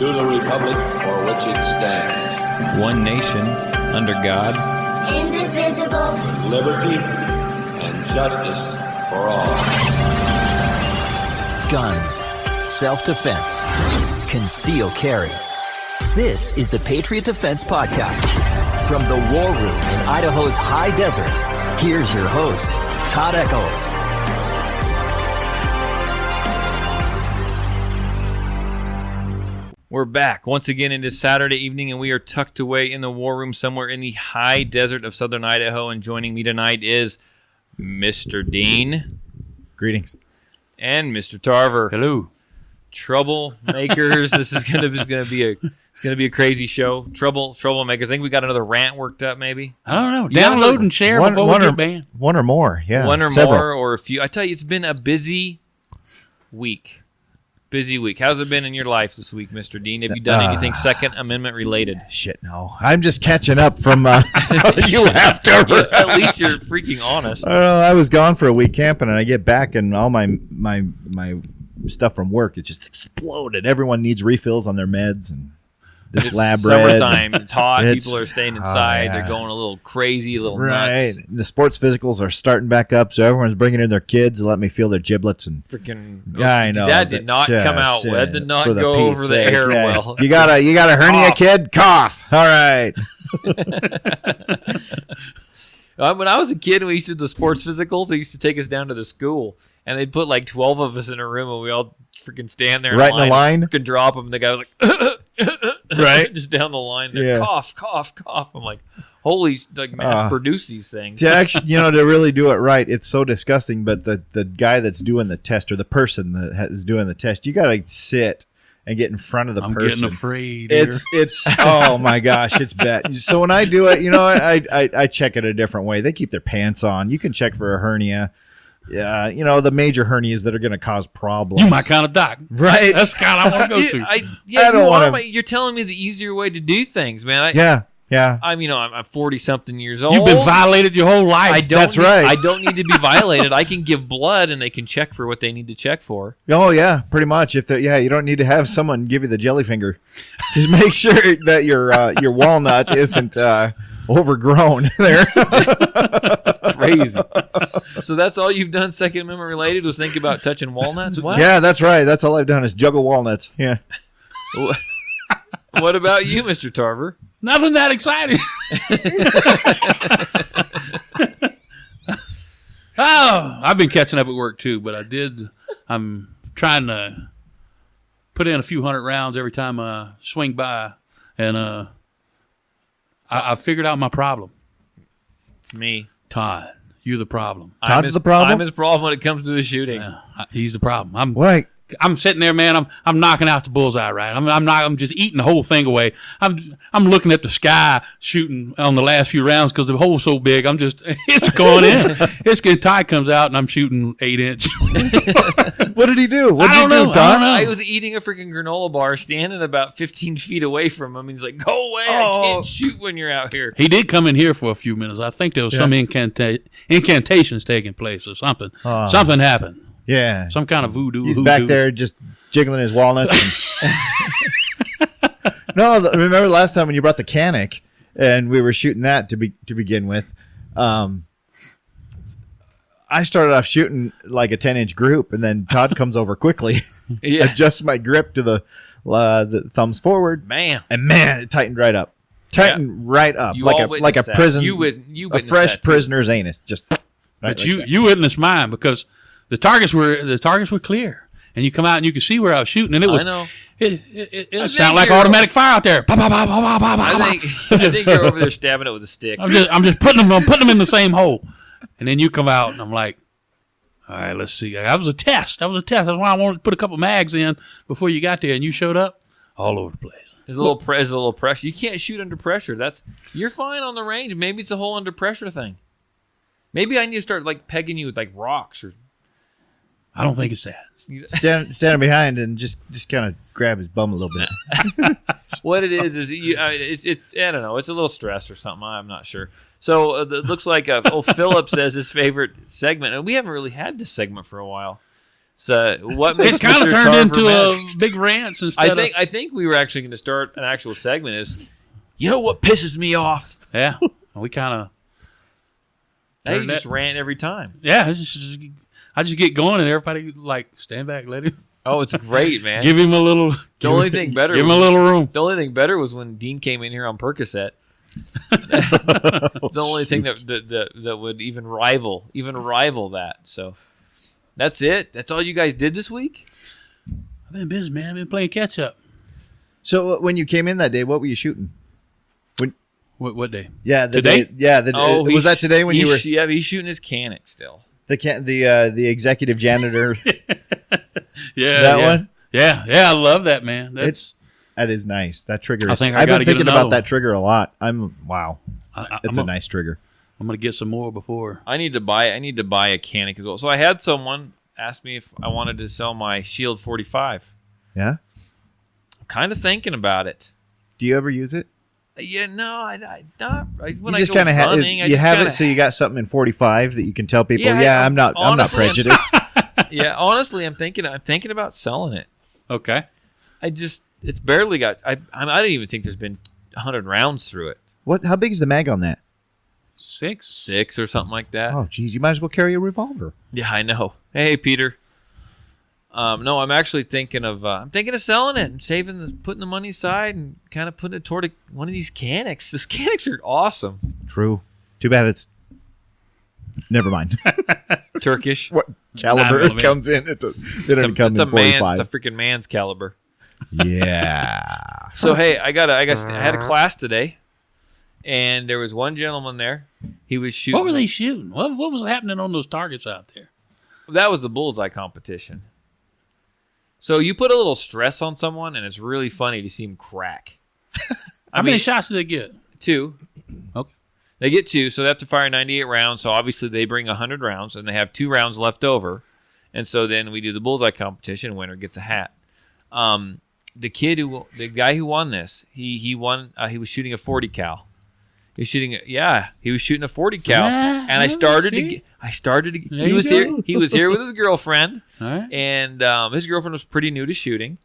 to the republic for which it stands. One nation, under God. Indivisible. With liberty and justice for all. Guns, self-defense, concealed carry. This is the Patriot Defense Podcast. From the war room in Idaho's high desert, here's your host, Todd Echols. We're back once again into Saturday evening, and we are tucked away in the war room somewhere in the high desert of southern Idaho. And joining me tonight is Mr. Dean. Greetings. And Mr. Tarver. Hello. Troublemakers. This is gonna be a crazy show. Troublemakers. I think we got another rant worked up, maybe. I don't know. Download and share before we get banned. One or more, yeah. One or several. more, or a few. I tell you, it's been a busy week. How's it been in your life this week, Mr. Dean? Have you done anything Second Amendment related? Shit, no. I'm just catching up from you have to. Yeah, at least you're freaking honest. I was gone for a week camping, and I get back, and all my stuff from work, it just exploded. Everyone needs refills on their meds, and this it's lab red. Summertime. It's hot. People are staying inside. Yeah. They're going a little crazy, a little right. nuts. The sports physicals are starting back up, so everyone's bringing in their kids to let me feel their giblets. And freaking, yeah, I know. That did not come out well. That did not go over the air well. You got a hernia, kid? Cough. All right. When I was a kid, we used to do the sports physicals. They used to take us down to the school, and they'd put like 12 of us in a room, and we all freaking stand there right in the line, freaking drop them. And the guy was like, right, just down the line there, cough. I'm like, holy, like mass produce these things. To actually, to really do it right, it's so disgusting. But the guy that's doing the test, or the person that is doing the test, you got to sit and get in front of the person. I'm getting afraid. It's oh my gosh, it's bad. So when I do it, I check it a different way. They keep their pants on. You can check for a hernia. Yeah, the major hernias that are going to cause problems. You my kind of doc, right? That's kind I want to go to. I don't want to. You're telling me the easier way to do things, man. Yeah. I'm 40-something years old. You've been violated your whole life. That's right. I don't need to be violated. I can give blood, and they can check for what they need to check for. Oh yeah, pretty much. You don't need to have someone give you the jelly finger. Just make sure that your walnut isn't overgrown there. Crazy. So that's all you've done Second Amendment related was think about touching walnuts? What? Yeah, that's right. That's all I've done is juggle walnuts. Yeah. What about you, Mr. Tarver? Nothing that exciting. I've been catching up at work too, but I'm trying to put in a few hundred rounds every time I swing by, and I figured out my problem. It's me. Todd, you're the problem. Todd's the problem? I'm his problem when it comes to his shooting. Yeah, he's the problem. I'm sitting there, man. I'm knocking out the bullseye, right? I'm just eating the whole thing away. I'm looking at the sky, shooting on the last few rounds because the hole's so big. It's going in. Todd comes out and I'm shooting 8-inch. What did he do? What did I you don't do, Todd? I was eating a freaking granola bar, standing about 15 feet away from him. He's like, "Go away! I can't shoot when you're out here." He did come in here for a few minutes. I think there was some incantations taking place or something. Something happened. Yeah. Some kind of voodoo. He's back there just jiggling his walnuts. No, remember last time when you brought the Canic and we were shooting that to begin with. I started off shooting like a 10-inch group, and then Todd comes over quickly, adjusts my grip to the thumbs forward. Man, it tightened right up. Right up. Like a prison, a fresh prisoner's anus. Just right. But like you witnessed mine because the targets were clear, and you come out and you could see where I was shooting, and it was. It sounded like automatic fire out there. I think you're over there stabbing it with a stick. I'm just putting them in the same hole, and then you come out, and I'm like, all right, let's see. That was a test. That's why I wanted to put a couple mags in before you got there, and you showed up all over the place. There's a little pressure. You can't shoot under pressure. You're fine on the range. Maybe it's a whole under pressure thing. Maybe I need to start like pegging you with like rocks or. I don't think it's that. Standing behind and just kind of grab his bum a little bit. What it is it's I don't know. It's a little stress or something. I'm not sure. So it looks like Philip says his favorite segment, and we haven't really had this segment for a while. So what makes It's kind of Mr. turned Tarver into mad? a big rant instead I think we were actually going to start an actual segment. Is you know what pisses me off? Yeah, we kind of. Now you just rant every time. Yeah, I just get going and everybody like stand back, let him. Oh, it's great, man. Give him a little. The only thing better. Give him a little room. The only thing better was when Dean came in here on Percocet. It's the only thing that would even rival that. So that's it. That's all you guys did this week. I've been busy, man. I've been playing catch up. So when you came in that day, what were you shooting? What day? Yeah, the Today? day. Yeah, the Oh, was that today when you were Yeah, he's shooting his Canic still. the executive janitor? Yeah, That one? Yeah, I love that, man. That is nice. That trigger. I Is, think I I've gotta been get thinking another about that one. trigger a lot. Wow. It's a I'm nice trigger. I'm gonna get some more before. I need to buy a Canic as well. So I had someone ask me if I wanted to sell my Shield 45. Yeah. I'm kind of thinking about it. Do you ever use it? Yeah, no, I not. When You I just go kind of have running, I you just have kinda- it, so you got something in 45 that you can tell people. Yeah, Yeah, I'm not honestly, prejudiced. Yeah, honestly, I'm thinking about selling it. Okay. It's barely got. I don't even think there's been 100 rounds through it. What? How big is the mag on that? 6 or something like that. Oh, geez, you might as well carry a revolver. Yeah, I know. Hey, Peter. No, I'm actually thinking of selling it and putting the money aside and kind of putting it toward one of these Canics. These Canics are awesome. True. Too bad it's. Never mind. Turkish. What caliber 9mm. comes in? They don't come It's in 45. It's a freaking man's caliber. Yeah. So hey, I had a class today, and there was one gentleman there. He was shooting. What were they shooting? What was happening on those targets out there? That was the bullseye competition. So you put a little stress on someone, and it's really funny to see him crack. How many shots did they get? 2. Okay. They get 2, so they have to fire 98 rounds. So obviously they bring 100 rounds, and they have 2 rounds left over. And so then we do the bullseye competition. Winner gets a hat. The guy who won this, he won. He was shooting a 40 cal. He was shooting a 40 cal, and I started to. He was here. He was here with his girlfriend, All right. and his girlfriend was pretty new to shooting,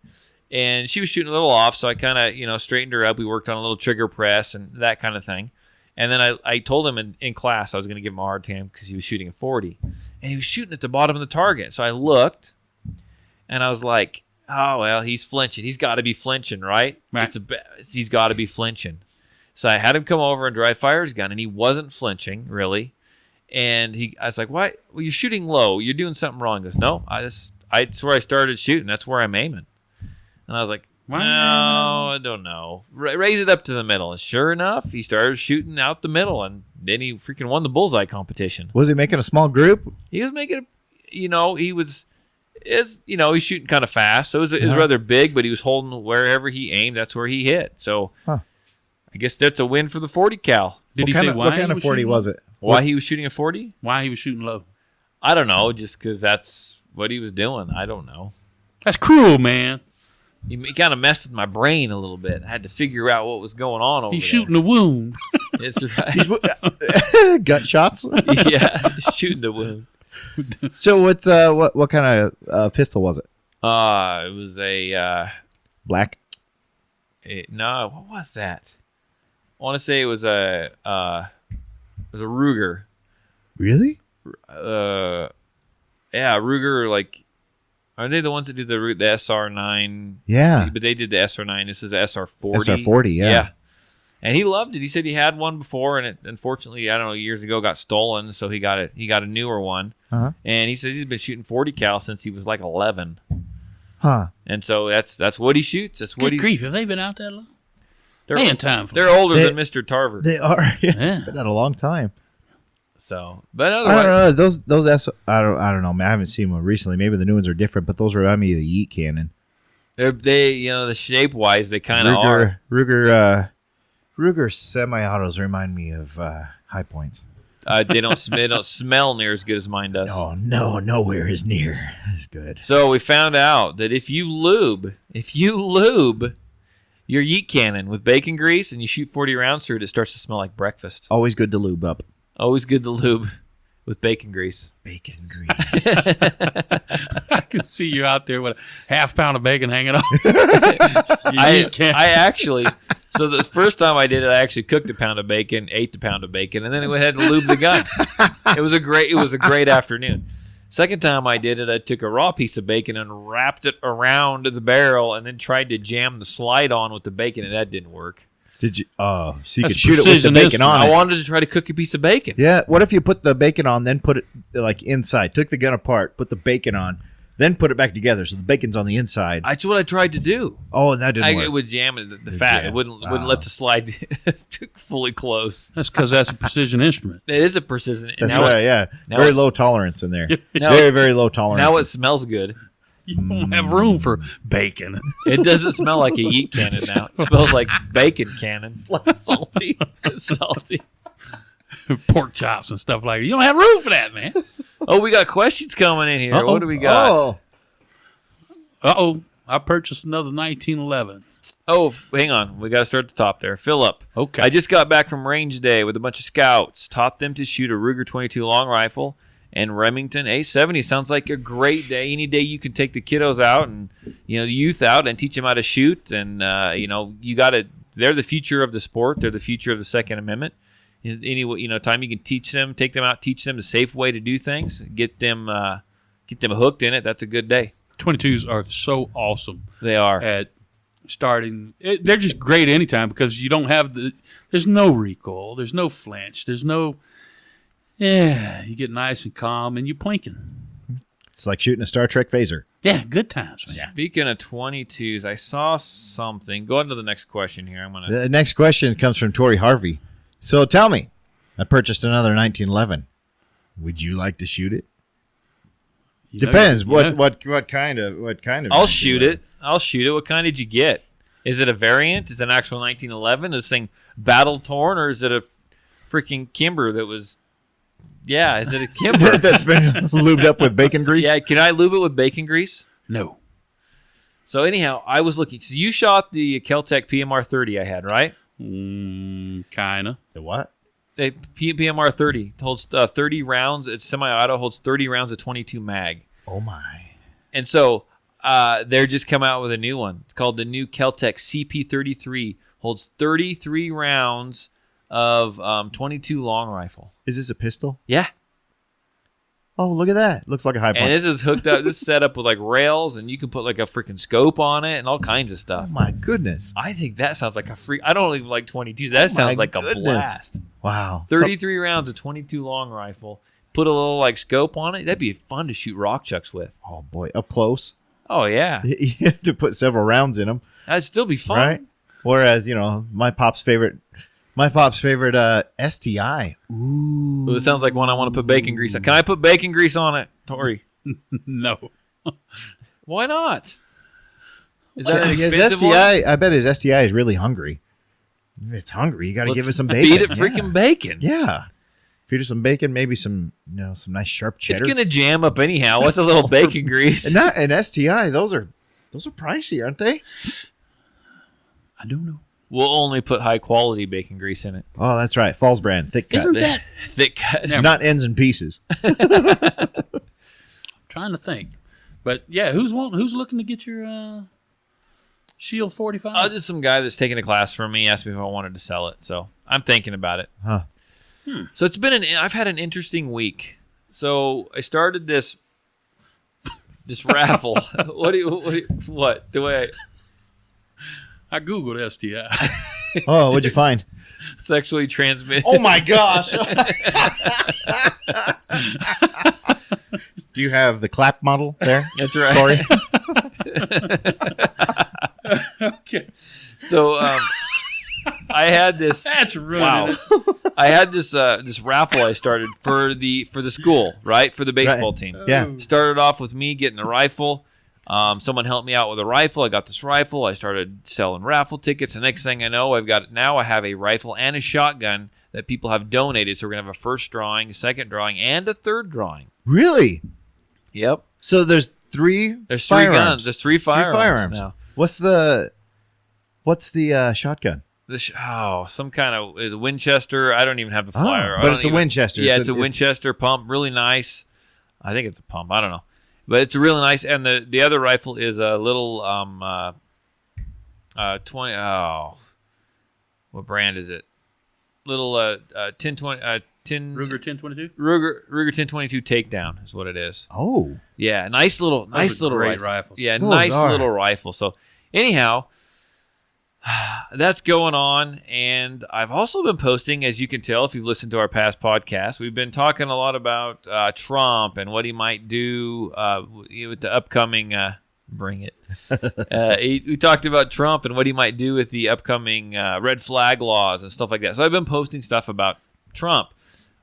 and she was shooting a little off. So I kind of straightened her up. We worked on a little trigger press and that kind of thing. And then I told him in class I was going to give him a hard time because he was shooting a 40, and he was shooting at the bottom of the target. So I looked, and I was like, oh well, he's flinching. He's got to be flinching, right? Right. He's got to be flinching. So I had him come over and dry fire his gun, and he wasn't flinching, really. And I was like, why? Well, you're shooting low. You're doing something wrong. He goes, no, that's where I started shooting. That's where I'm aiming. And I was like, no, I don't know. Raise it up to the middle. And sure enough, he started shooting out the middle, and then he freaking won the bullseye competition. Was he making a small group? He was making, he's shooting kind of fast. So it was rather big, but he was holding wherever he aimed. That's where he hit. So I guess that's a win for the 40 cal. Did he say why? What kind of 40 was it? Why he was shooting a 40? Why he was shooting low? I don't know. Just because that's what he was doing. I don't know. That's cruel, man. He kind of messed with my brain a little bit. I had to figure out what was going on over He's there. shooting a wound. It's right. Gut shots? Yeah, shooting the wound. So what kind of pistol was it? It was a Black? no. What was that? I want to say it was a Ruger. Really? Yeah, Ruger. Like, are they the ones that did the SR9? Yeah. But they did the SR9. This is the SR40. SR40, yeah. And he loved it. He said he had one before, and it unfortunately, I don't know, years ago got stolen. So he got a newer one. Uh-huh. And he says he's been shooting 40 cal since he was like 11. Huh. And so that's what he shoots. That's what Good he's. grief, have they been out that long? They're, Man, time for they're older They- than Mr. Tarver. They are. Yeah. Been out a long time. So, but I otherwise, don't know. Those I don't know. Man, I haven't seen one recently. Maybe the new ones are different, but those remind me of the Yeet Cannon. they the shape wise they kind of are. Ruger semi-autos remind me of High Points. They don't smell near as good as mine does. Oh no, nowhere is near as good. So we found out that if you lube your Yeet Cannon with bacon grease and you shoot 40 rounds through it, it starts to smell like breakfast. Always good to lube up. Always good to lube. with bacon grease. Bacon grease. I can see you out there with a half pound of bacon hanging off. I actually, so the first time I did it, I actually cooked a pound of bacon, ate the pound of bacon, and then I went ahead and lubed the gun. It was a great afternoon. Second time I did it, I took a raw piece of bacon and wrapped it around the barrel and then tried to jam the slide on with the bacon, and that didn't work. Did you? Oh, so you That's could shoot it with the precision bacon instrument. on I it. wanted to try to cook a piece of bacon. Yeah. What if you put the bacon on, then put it like inside? Took the gun apart, put the bacon on, then put it back together, so the bacon's on the inside. That's what I tried to do. Oh, and that didn't work. It would jam the fat. jam. It wouldn't let the slide fully close. That's because that's a precision instrument. It is a precision. That's now right. it's- Yeah. now Very it's- low tolerance in there. Now very, it- very low tolerance. Now it smells good. You don't have room for bacon. It doesn't smell like a Yeet Cannon now. It smells like bacon cannon. salty. Salty. Pork chops and stuff like that. You don't have room for that, man. Oh, we got questions coming in here. Uh-oh. What do we got? Oh, Uh-oh. I purchased another 1911. Oh, hang on. We got to start at the top there. Philip. Okay. I just got back from range day with a bunch of scouts. Taught them to shoot a Ruger 22 long rifle and Remington A70. Sounds like a great day. Any day you can take the kiddos out and, the youth out and teach them how to shoot. And, you got to, they're the future of the sport. They're the future of the Second Amendment. Any, time you can teach them, take them out, teach them the safe way to do things, get them hooked in it. That's a good day. 22s are so awesome They are. at starting. They're just great anytime because you don't have there's no recoil. There's no flinch. There's no, you get nice and calm and you're plinking. it's like shooting a Star Trek phaser. Yeah, good times, man. Speaking of 22s, I saw something. Go on to the next question here. I'm going to. The next question comes from Tori Harvey. So tell me, I purchased another 1911. Would you like to shoot it? You know, Depends. you What know, what kind of I'll shoot it. What kind did you get? Is it a variant? Is it an actual 1911? Is this thing battle torn, or is it a freaking Kimber that was? Yeah, is it a Kimber? that's been lubed up with bacon grease? Yeah, can I lube it with bacon grease? No. So anyhow, I was looking. So you shot the Kel-Tec PMR 30 I had, right? Kind of. The what? The PMR 30 holds 30 rounds. It's semi-auto, holds 30 rounds of 22 mag. Oh my! And so they're just come out with a new one. It's called the new Kel-Tec CP33. Holds 33 rounds of 22 long rifle. Is this a pistol? Yeah. Oh, look at that! Looks like a high point. And this is hooked up. This is set up with like rails, and you can put like a freaking scope on it and all kinds of stuff. Oh my goodness! I think that sounds like a free. I don't even like 22s. That sounds like a goodness. blast. Wow! 33 rounds of 22 long rifle. Put a little like scope on it. That'd be fun to shoot rock chucks with. Oh boy, up close. Oh yeah, You have to put several rounds in them, that'd still be fun. right? Whereas my pop's favorite STI. Ooh, Ooh, it sounds like one I want to put bacon grease on. Can I put bacon grease on it, Tori? No. Why not? Is that an his expensive STI? one? I bet his STI is really hungry. If it's hungry, you got to give it some bacon. Feed it freaking bacon. Yeah. Feed it some bacon, maybe some some nice sharp It's cheddar. gonna jam up anyhow. What's a little bacon grease? And not an STI. Those are pricey, aren't they? I don't know. We'll only put high quality bacon grease in it. Oh, that's right. Falls brand, thick cut. Isn't that? Thick cut. Not ends and pieces. Trying to think. But yeah, who's looking to get your Shield 45? Just some guy that's taking a class from me asked me if I wanted to sell it, so I'm thinking about it. Huh. So it's been I've had an interesting week. So I started this raffle. What do I I googled STI. Oh, what'd you find? sexually transmitted? Oh my gosh. Do you have the clap model there? That's right. Corey? Okay. So I had this. That's ruining Wow. it. I had this raffle I started for the school, right? For the baseball Right. team. Yeah. Started off with me getting a rifle. Someone helped me out with a rifle. I got this rifle. I started selling raffle tickets. The next thing I know, I have a rifle and a shotgun that people have donated. So we're gonna have a first drawing, a second drawing, and a third drawing. Really? Yep. So there's three There's three firearms. guns. There's three firearms now. What's the shotgun? some kind of is a Winchester. I don't even have the flyer. But it's a Winchester. Yeah, it's a Winchester pump. Really nice. I think it's a pump. I don't know, but it's really nice. And the other rifle is a little 20. Oh, what brand is it? Little 1020 Ruger 1022. Ruger 1022 takedown is what it is. Oh, yeah, nice little great rifle. Yeah, Those nice are. little rifle. So anyhow, that's going on, and I've also been posting, as you can tell if you've listened to our past podcasts, we've been talking a lot about Trump and what he might do with the upcoming. Bring it. We talked about Trump and what he might do with the upcoming red flag laws and stuff like that. So I've been posting stuff about Trump.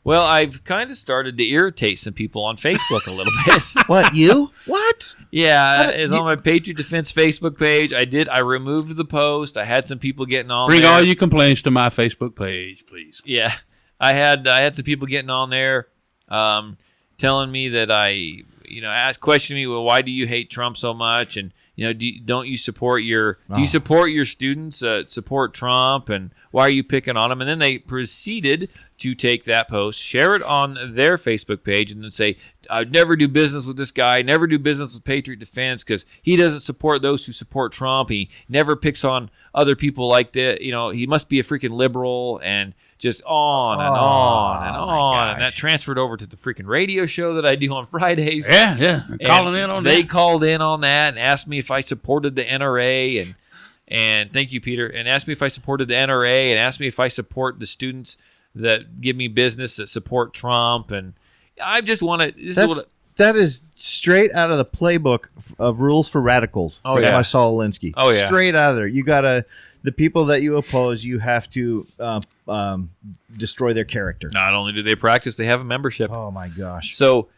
Well, I've kind of started to irritate some people on Facebook a little bit. what, you? What? Yeah, it's on my Patriot Defense Facebook page. I removed the post. I had some people getting on Bring there. all your complaints to my Facebook page, please. Yeah, I had some people getting on there telling me that questioning me, well, why do you hate Trump so much? And don't you support do you support your students support Trump? And why are you picking on him? And then they proceeded to take that post, share it on their Facebook page, and then say, I'd never do business with this guy, never do business with Patriot Defense because he doesn't support those who support Trump. He never picks on other people like that. He must be a freaking liberal, and just on and on and on. And that transferred over to the freaking radio show that I do on Fridays. Yeah. Calling in on that. They called in on that and asked me if I supported the NRA, and thank you, Peter, and asked me if I supported the NRA, and asked me if I support the students that give me business that support Trump. And I just want to. That is straight out of the playbook of Rules for Radicals. Oh, yeah. By Saul Alinsky. Oh, yeah. Straight out of there. You gotta, the people that you oppose, you have to destroy their character. Not only do they practice, they have a membership. Oh my gosh. So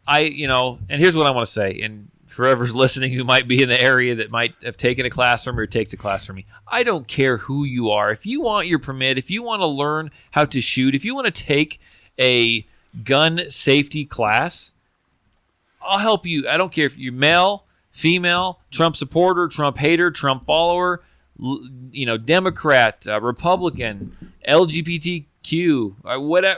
and here's what I want to say, and for whoever's listening who might be in the area that might have taken a class from me or takes a class from me, I don't care who you are. If you want your permit, if you want to learn how to shoot, if you want to take a gun safety class, I'll help you. I don't care if you're male, female, Trump supporter, Trump hater, Trump follower, Democrat, Republican, LGBTQ,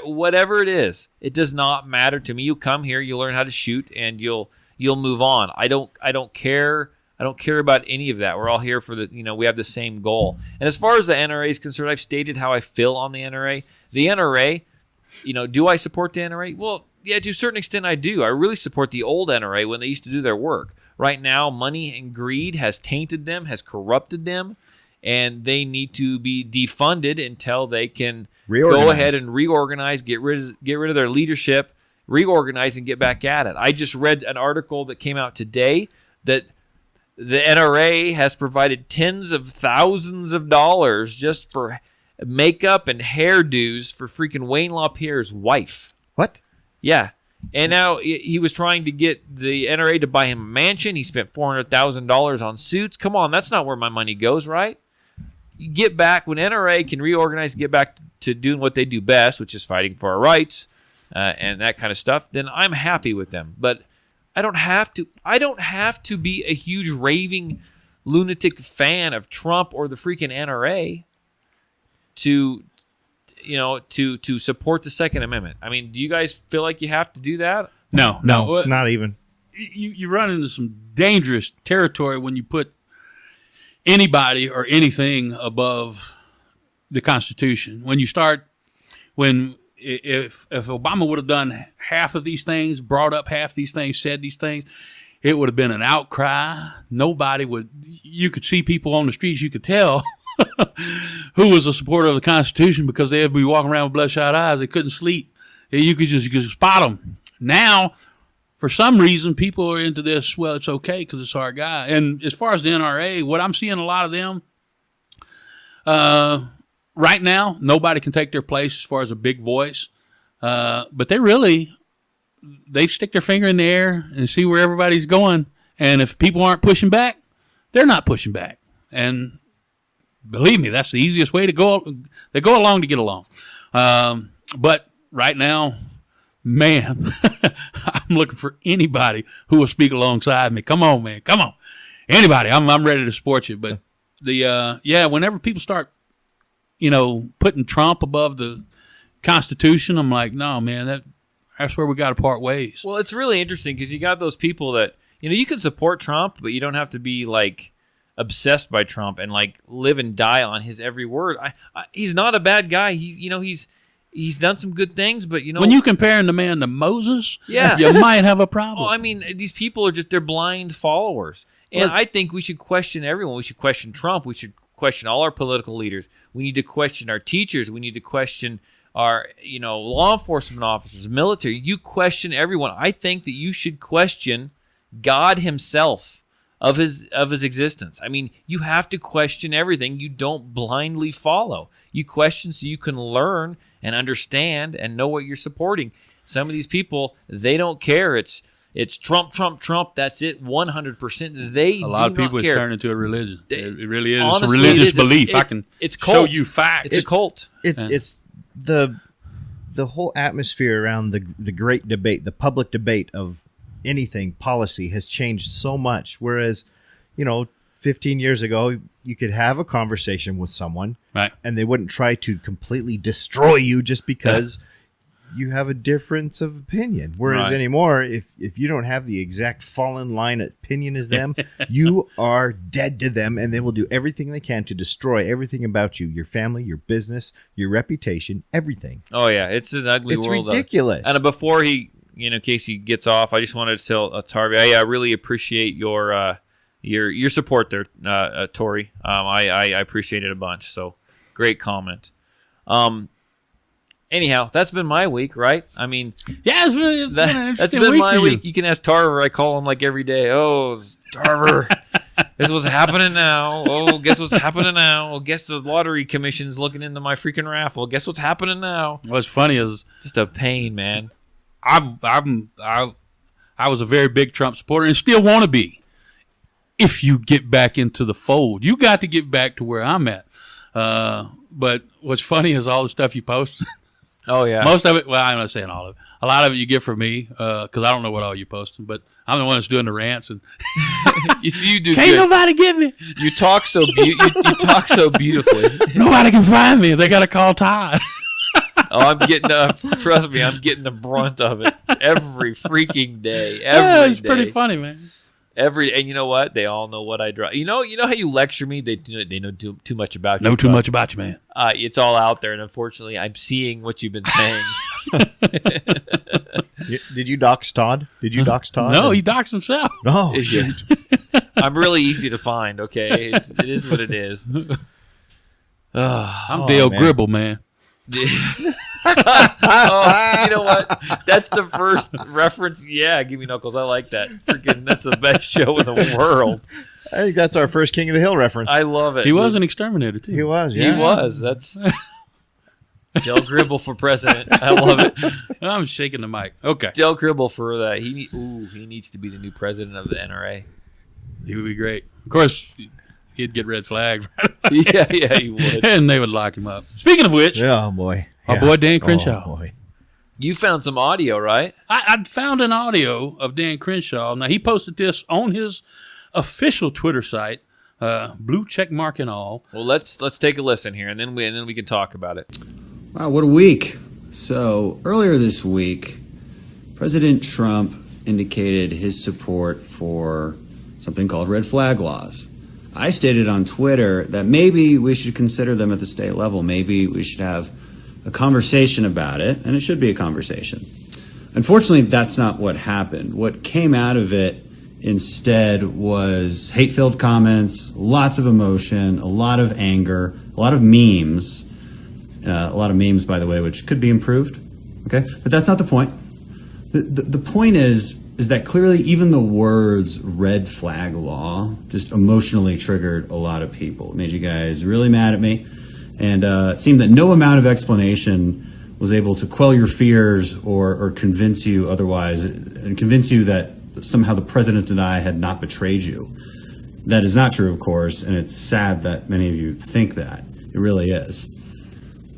whatever it is. It does not matter to me. You come here, you learn how to shoot, and you'll move on. I don't care. I don't care about any of that. We're all here for we have the same goal. And as far as the NRA is concerned, I've stated how I feel on the NRA. The NRA, do I support the NRA? Well, yeah, to a certain extent I do. I really support the old NRA when they used to do their work. Right now, money and greed has tainted them, has corrupted them, and they need to be defunded until they can go ahead and reorganize, get rid of their leadership, reorganize, and get back at it. I just read an article that came out today that the NRA has provided tens of thousands of dollars just for makeup and hairdos for freaking Wayne LaPierre's wife. What? Yeah. And now he was trying to get the NRA to buy him a mansion. He spent $400,000 on suits. Come on, that's not where my money goes, right? You get back, when NRA can reorganize and get back to doing what they do best, which is fighting for our rights and that kind of stuff, then I'm happy with them. But I don't have to be a huge raving lunatic fan of Trump or the freaking NRA to support the Second Amendment. I mean, do you guys feel like you have to do that? No, not even. You run into some dangerous territory when you put anybody or anything above the Constitution. If Obama would have done half of these things, brought up half these things, said these things, it would have been an outcry. You could see people on the streets, you could tell who was a supporter of the Constitution because they'd be walking around with bloodshot eyes. They couldn't sleep. You could spot them. Now, for some reason, people are into this, well, it's okay because it's our guy. And as far as the NRA, what I'm seeing a lot of them, right now, nobody can take their place as far as a big voice. But they stick their finger in the air and see where everybody's going. And if people aren't pushing back, they're not pushing back. And believe me, that's the easiest way to go. They go along to get along. But right now, man, I'm looking for anybody who will speak alongside me. Come on, man. Come on. Anybody. I'm ready to support you. But whenever people start, putting Trump above the Constitution, I'm like, no, man, that's where we got to part ways. Well, it's really interesting because you got those people that, you can support Trump, but you don't have to be like obsessed by Trump and like live and die on his every word. He's not a bad guy. He's done some good things, but when you comparing the man to Moses, yeah, you might have a problem. Well, I mean, these people are they're blind followers. And I think we should question everyone. We should question Trump. We should question all our political leaders. We need to question our teachers. We need to question our, law enforcement officers, military. You question everyone. I think that you should question God himself of his existence. I mean, you have to question everything. You don't blindly follow. You question so you can learn and understand and know what you're supporting. Some of these people, they don't care. It's Trump, Trump, Trump. That's it, 100%. A lot of people, it's turned into a religion. It really is. Honestly, it's a religious belief. I can show you facts. It's a cult. It's the whole atmosphere around the great debate, the public debate of anything policy has changed so much. Whereas, 15 years ago, you could have a conversation with someone, right, and they wouldn't try to completely destroy you just because you have a difference of opinion. Whereas anymore, if you don't have the exact fall in line opinion as them, you are dead to them, and they will do everything they can to destroy everything about you, your family, your business, your reputation, everything. Oh yeah, it's an ugly world. It's ridiculous. And before in case he gets off, I just wanted to tell Tarver, I really appreciate your support there, Tori. I appreciate it a bunch. So great comment. Anyhow, that's been my week, right? I mean, yeah, it's been an interesting that's been week my for week. You can ask Tarver. I call him like every day. Oh, Tarver, guess what's happening now? Oh, guess what's happening now? Oh, guess the lottery commission's looking into my freaking raffle. Guess what's happening now? What's funny is just a pain, man. I was a very big Trump supporter and still want to be. If you get back into the fold, you got to get back to where I'm at. But what's funny is all the stuff you post. Oh yeah, most of it. Well, I'm not saying all of it. A lot of it you get from me because I don't know what all you posting, but I'm the one that's doing the rants. And you see, you do. Can't nobody get me. You talk so you talk so beautifully. Nobody can find me. They got to call Todd. Oh, I'm getting trust me, I'm getting the brunt of it every freaking day. It's pretty funny, man. And you know what? They all know what I drive. You know how you lecture me? They know too much about you. Know too much about you, man. It's all out there, and unfortunately, I'm seeing what you've been saying. Did you dox Todd? No, he doxed himself. Oh, shoot. I'm really easy to find. Okay, it is what it is. I'm Dale Gribble, man. Oh, you know what? That's the first reference. Yeah, give me knuckles. I like that. Freaking, that's the best show in the world. I think that's our first King of the Hill reference. I love it. He was an exterminator too. He was. Yeah. He was. That's Del Gribble for president. I love it. I'm shaking the mic. Okay, Del Gribble for that. He needs to be the new president of the NRA. He would be great. Of course, he'd get red flagged. yeah, he would. And they would lock him up. Speaking of which, oh boy, our boy Dan Crenshaw. Oh boy. You found some audio, right? I found an audio of Dan Crenshaw. Now he posted this on his official Twitter site, blue check mark and all. Well, let's take a listen here, and then we can talk about it. Wow, what a week! So earlier this week, President Trump indicated his support for something called red flag laws. I stated on Twitter that maybe we should consider them at the state level. Maybe we should have a conversation about it, and it should be a conversation. Unfortunately, that's not what happened. What came out of it instead was hate-filled comments, lots of emotion, a lot of anger, a lot of memes. A lot of memes, by the way, which could be improved. Okay, but that's not the point. The point is that clearly even the words red flag law just emotionally triggered a lot of people. It made you guys really mad at me. And it seemed that no amount of explanation was able to quell your fears or convince you otherwise, and convince you that somehow the president and I had not betrayed you. That is not true, of course, and it's sad that many of you think that. It really is.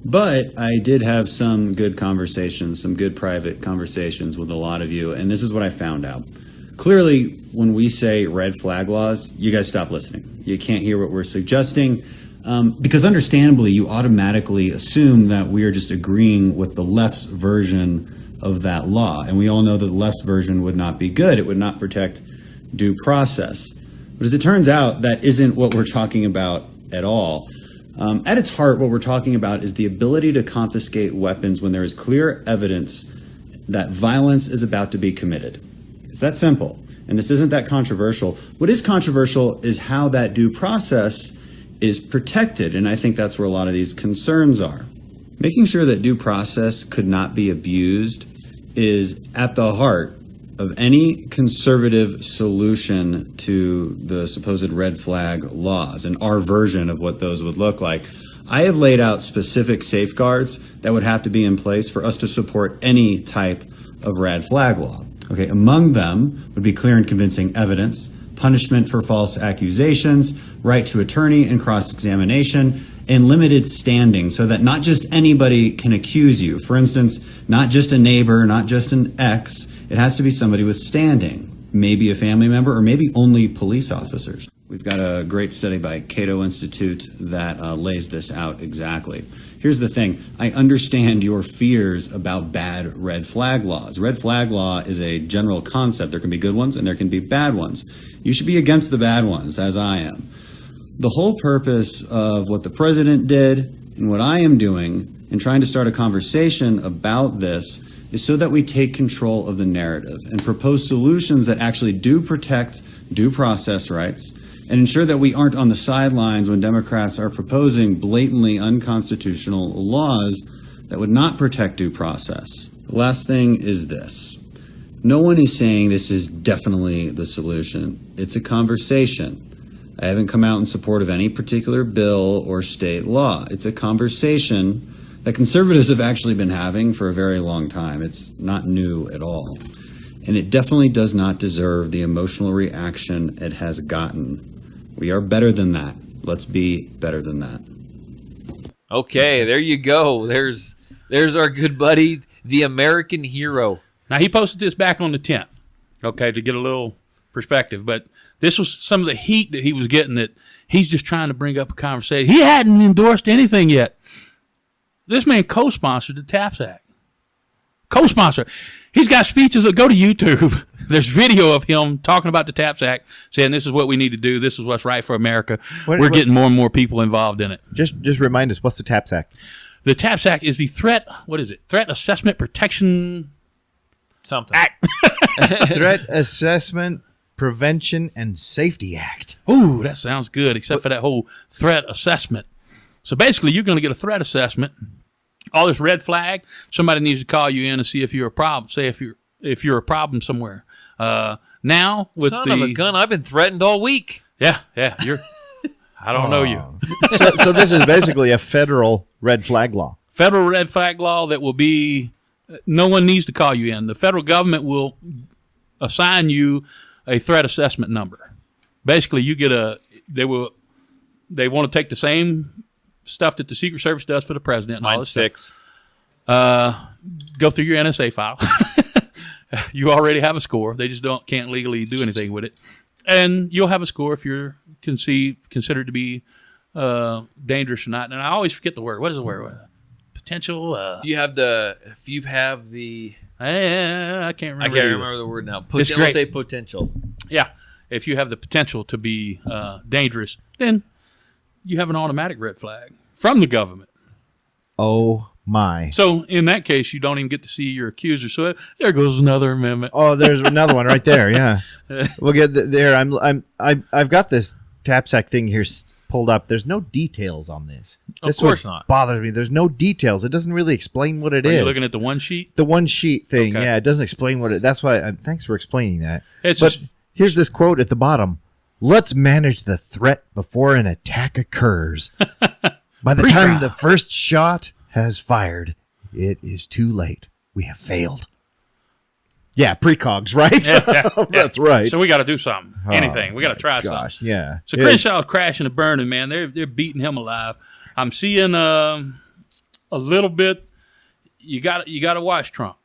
But I did have some good conversations, some good private conversations with a lot of you, and this is what I found out. Clearly, when we say red flag laws, you guys stop listening. You can't hear what we're suggesting because understandably, you automatically assume that we are just agreeing with the left's version of that law. And we all know that the left's version would not be good. It would not protect due process. But as it turns out, that isn't what we're talking about at all. At its heart, what we're talking about is the ability to confiscate weapons when there is clear evidence that violence is about to be committed. It's that simple. And this isn't that controversial. What is controversial is how that due process is protected. And I think that's where a lot of these concerns are. Making sure that due process could not be abused is at the heart of any conservative solution to the supposed red flag laws and our version of what those would look like. I have laid out specific safeguards that would have to be in place for us to support any type of red flag law. Okay, among them would be clear and convincing evidence, punishment for false accusations, right to attorney and cross-examination, and limited standing so that not just anybody can accuse you. For instance, not just a neighbor, not just an ex. It has to be somebody with standing, maybe a family member, or maybe only police officers. We've got a great study by Cato Institute that lays this out exactly. Here's the thing. I understand your fears about bad red flag laws. Red flag law is a general concept. There can be good ones and there can be bad ones. You should be against the bad ones, as I am. The whole purpose of what the president did and what I am doing in trying to start a conversation about this is so that we take control of the narrative and propose solutions that actually do protect due process rights and ensure that we aren't on the sidelines when Democrats are proposing blatantly unconstitutional laws that would not protect due process. The last thing is this. No one is saying this is definitely the solution. It's a conversation. I haven't come out in support of any particular bill or state law. It's a conversation that conservatives have actually been having for a very long time. It's not new at all. And it definitely does not deserve the emotional reaction it has gotten. We are better than that. Let's be better than that. Okay, there you go. There's our good buddy, the American hero. Now, he posted this back on the 10th, okay, to get a little perspective. But this was some of the heat that he was getting, that he's just trying to bring up a conversation. He hadn't endorsed anything yet. This man co-sponsored the TAPS Act. Co-sponsor. He's got speeches that go to YouTube. There's video of him talking about the TAPS Act, saying this is what we need to do. This is what's right for America. We're getting more and more people involved in it. Just remind us, what's the TAPS Act? The TAPS Act is the Threat Assessment Protection Something. Act. Threat Assessment Prevention and Safety Act. Ooh, that sounds good, except for that whole threat assessment. So basically, you're going to get a threat assessment. All this red flag, somebody needs to call you in and see if you're a problem. Say if you're a problem somewhere. Now with Son of a gun, I've been threatened all week. Yeah, you're. I don't know you. So this is basically a federal red flag law. Federal red flag law that will be. No one needs to call you in. The federal government will assign you a threat assessment number. Basically, you get They want to take the same stuff that the Secret Service does for the president. And Mine's 6. Go through your NSA file. You already have a score. They just can't legally do anything with it. And you'll have a score if you're considered to be dangerous or not. And I always forget the word. What is the word? Potential. If you have the. I can't remember. I can't remember the word now. It's great. Let's say potential. Yeah. If you have the potential to be dangerous, then you have an automatic red flag from the government. Oh my! So in that case, you don't even get to see your accuser. So there goes another amendment. Oh, there's another one right there. Yeah, we'll get there. I've got this TAPS Act thing here pulled up. There's no details on this. Of course not. Bothers me. There's no details. It doesn't really explain what it is. Are you looking at the one sheet? The one sheet thing. Okay. Yeah, it doesn't explain what it. That's why. Thanks for explaining that. But here's this quote at the bottom. Let's manage the threat before an attack occurs. By the time the first shot has fired, it is too late. We have failed. Yeah, precogs, right? Yeah. That's right. So we got to do something. Anything. We got to try something. Yeah. So Crenshaw's crashing and burning, man. They're beating him alive. I'm seeing a little bit. You got to watch Trump.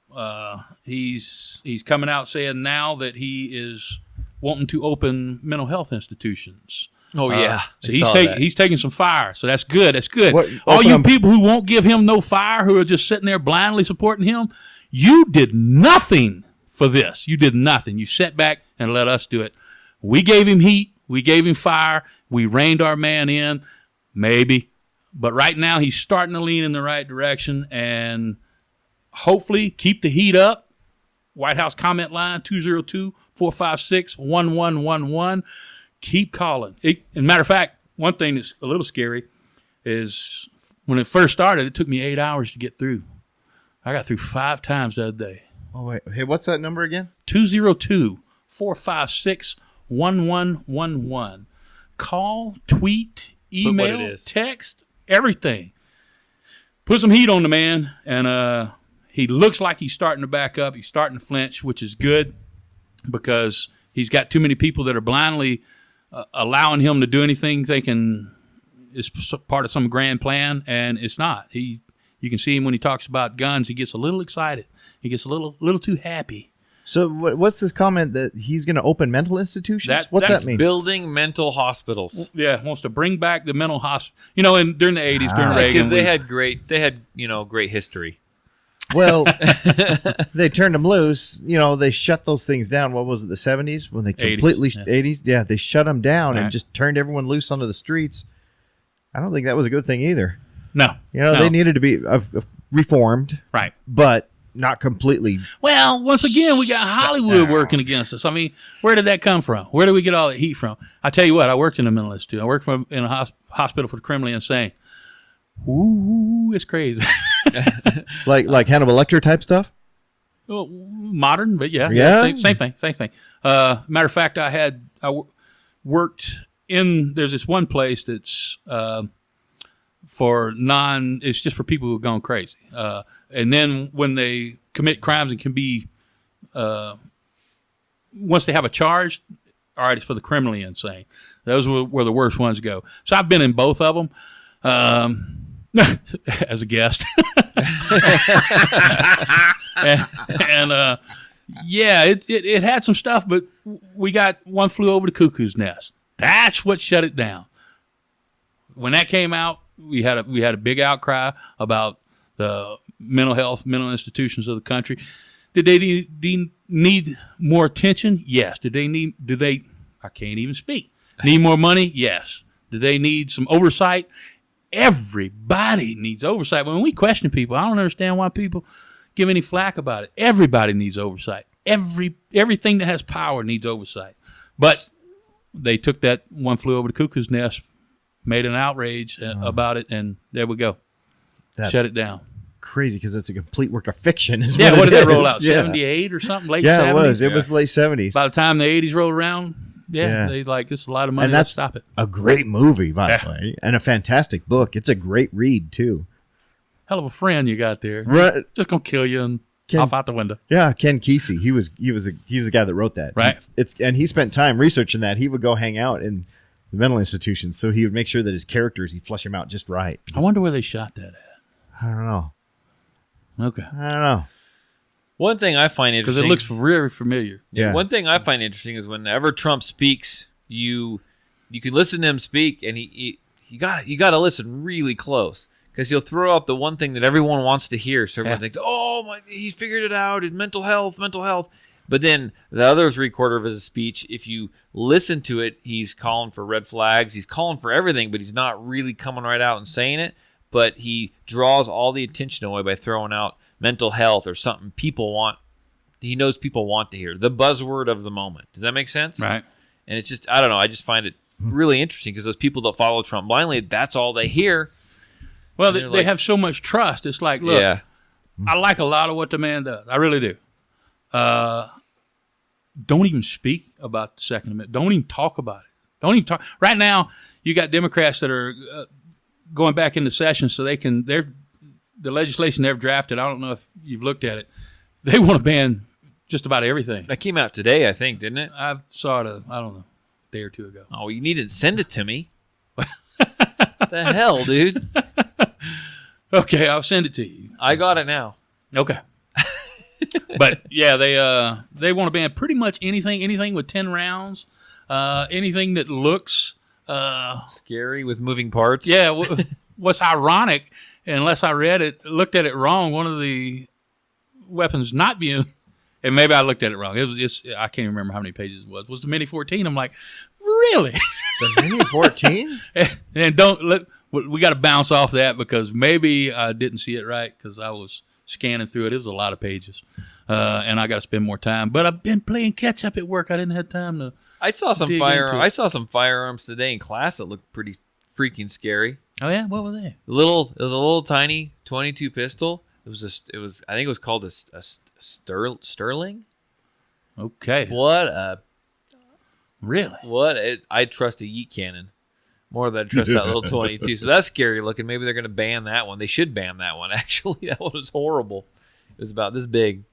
he's coming out saying now that he is wanting to open mental health institutions. Oh yeah, so he's taking some fire. So that's good. That's good. What, all you people who won't give him no fire, who are just sitting there blindly supporting him, you did nothing for this. You did nothing. You sat back and let us do it. We gave him heat. We gave him fire. We reined our man in, maybe. But right now he's starting to lean in the right direction, and hopefully keep the heat up. White House comment line, 202-456-1111. Keep calling. And matter of fact, one thing that's a little scary is when it first started, it took me 8 hours to get through. I got through 5 times the other day. Oh, wait. Hey, what's that number again? 202-456-1111. Call, tweet, email, text, everything. Put some heat on the man, and he looks like he's starting to back up. He's starting to flinch, which is good because he's got too many people that are blindly allowing him to do anything thinking is part of some grand plan, and it's not. You can see him when he talks about guns. He gets a little excited. He gets a little too happy. So what's this comment that he's going to open mental institutions? What's that mean? Building mental hospitals. Yeah, wants to bring back the mental hospital. You know, during the 80s, during Reagan, because they had great history. Well, they turned them loose. You know, they shut those things down. What was it, the 70s? When they completely, 80s? Yeah, they shut them down and just turned everyone loose onto the streets. I don't think that was a good thing either. No. You know, they needed to be reformed. Right. But not completely. Well, once again, we got Hollywood working against us. I mean, where did that come from? Where did we get all that heat from? I tell you what, I worked in a mental institute. I worked in a hospital for the criminally insane. Ooh, it's crazy. like Hannibal Lecter type stuff? Well, modern, but yeah. Same thing. Matter of fact, I worked in, there's this one place that's it's just for people who have gone crazy. And then when they commit crimes and can be, once they have a charge, all right, it's for the criminally insane. Those were where the worst ones go. So I've been in both of them as a guest. It had some stuff, but we got One Flew Over the Cuckoo's Nest. That's what shut it down. When that came out, we had a big outcry about the mental institutions of the country. Did they need more attention? Yes. I can't even speak. Need more money? Yes. Do they need some oversight? Everybody needs oversight. When we question people, I don't understand why people give any flack about it. Everybody needs oversight. Everything that has power needs oversight. But they took that One Flew Over the Cuckoo's Nest, made an outrage about it, and there we go. Shut it down. Crazy, because it's a complete work of fiction. What did that roll out? 78 or something? Late 70s? Yeah, it was. It was late 70s. By the time the 80s rolled around, they this is a lot of money. And that's stop it. A great movie, by the way, and a fantastic book. It's a great read too. Hell of a friend you got there. Right. Just gonna kill you and off out the window. Yeah, Ken Kesey. He's the guy that wrote that. Right. And he spent time researching that. He would go hang out in the mental institutions, so he would make sure that his characters, he flesh them out just right. I wonder where they shot that at. I don't know. Okay. I don't know. One thing I find interesting, because it looks very familiar. Yeah. One thing I find interesting is whenever Trump speaks, you can listen to him speak, and you got to listen really close, because he'll throw out the one thing that everyone wants to hear. So everyone thinks, "Oh, he figured it out. It's mental health." But then the other 3/4 of his speech, if you listen to it, he's calling for red flags. He's calling for everything, but he's not really coming right out and saying it. But he draws all the attention away by throwing out mental health or something people want. He knows people want to hear. The buzzword of the moment. Does that make sense? Right. And it's just, I don't know, I just find it really interesting, because those people that follow Trump blindly, that's all they hear. Well, they have so much trust. It's like, look, I like a lot of what the man does. I really do. Don't even speak about the Second Amendment. Don't even talk about it. Don't even talk. Right now, you got Democrats that are going back into session so they can, the legislation they've drafted, I don't know if you've looked at it, they want to ban just about everything. That came out today, I think, didn't it? I saw it, I don't know, a day or two ago. Oh, you needed to send it to me. What the hell, dude? Okay, I'll send it to you. I got it now. Okay. But yeah, they want to ban pretty much anything with 10 rounds, anything that looks scary with moving parts. Yeah, what's ironic, unless I looked at it wrong, one of the weapons not being, and maybe I looked at it wrong. I can't even remember how many pages it was the Mini 14. I'm like, really? The Mini 14? And we got to bounce off that because maybe I didn't see it right because I was scanning through it. It was a lot of pages, and I got to spend more time. But I've been playing catch up at work. I didn't have time to. I saw some firearms today in class that looked pretty freaking scary. Oh yeah, what were they? It was a little tiny 22 pistol. I think it was called a Sterling. Okay. I'd trust a Yeet Cannon more than I'd trust that little 22. So that's scary looking. Maybe they're going to ban that one. They should ban that one. Actually, that one was horrible. It was about this big.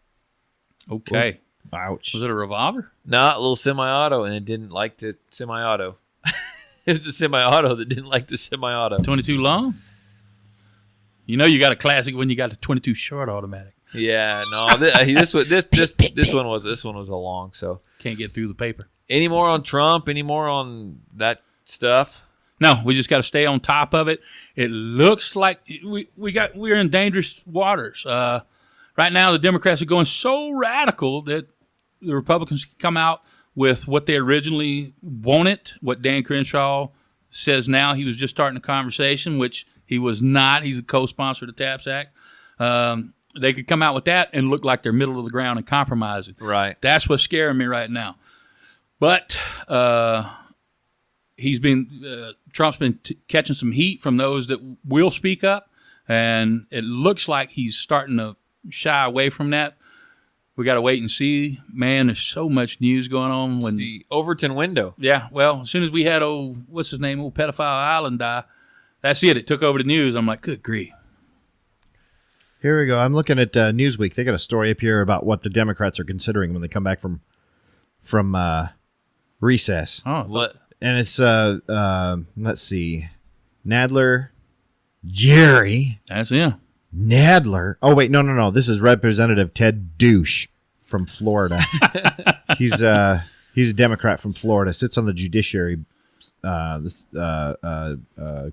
Okay. Ouch. Was it a revolver? Not a little semi-auto, and it didn't like the semi-auto. It was a semi-auto that didn't like the semi-auto. 22 long? You know you got a classic when you got a 22 short automatic. Yeah, no. This one was a long. So can't get through the paper. Any more on Trump? Any more on that stuff? No, we just got to stay on top of it. It looks like we're in dangerous waters. Right now, the Democrats are going so radical that the Republicans can come out with what they originally wanted. What Dan Crenshaw says now, he was just starting a conversation, which he was not. He's a co-sponsor of the TAPS Act. They could come out with that and look like they're middle of the ground and compromising. Right. That's what's scaring me right now. But Trump's been catching some heat from those that will speak up, and it looks like he's starting to shy away from that. We got to wait and see. Man, there's so much news going on. It's the Overton window. Yeah, well, as soon as we had what's his name, old pedophile Island die, that's it. It took over the news. I'm like, good grief. Here we go. I'm looking at Newsweek. They got a story up here about what the Democrats are considering when they come back from recess. Oh, what? And it's let's see, Nadler, Jerry. That's him. Nadler. Oh wait, no. This is Representative Ted Douche from Florida. He's a Democrat from Florida. Sits on the Judiciary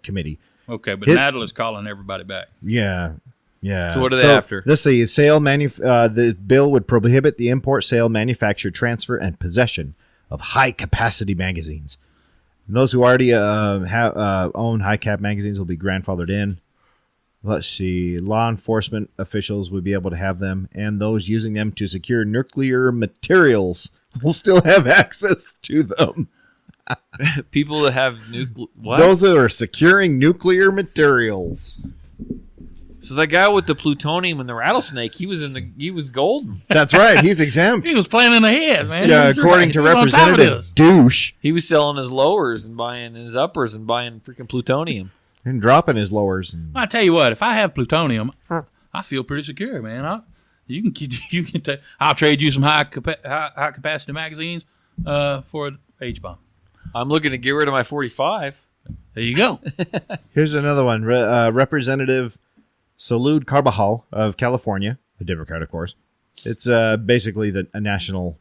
committee. Okay, but Nadler's calling everybody back. Yeah. So what are they after? Let's see. The bill would prohibit the import, sale, manufacture, transfer, and possession of high-capacity magazines. And those who already own high-cap magazines will be grandfathered in. Let's see. Law enforcement officials would be able to have them, and those using them to secure nuclear materials will still have access to them. People that have what? Those that are securing nuclear materials. So the guy with the plutonium and the rattlesnake, he was golden. That's right. He's exempt. He was planning ahead, man. Yeah, according to Representative Douche. He was selling his lowers and buying his uppers and buying freaking plutonium. And dropping his lowers. I tell you what, if I have plutonium, I feel pretty secure, man. I'll trade you some high capacity magazines for an H-bomb. I'm looking to get rid of my 45. There you go. Here's another one. Representative Salud Carbajal of California, a Democrat, of course. It's basically a national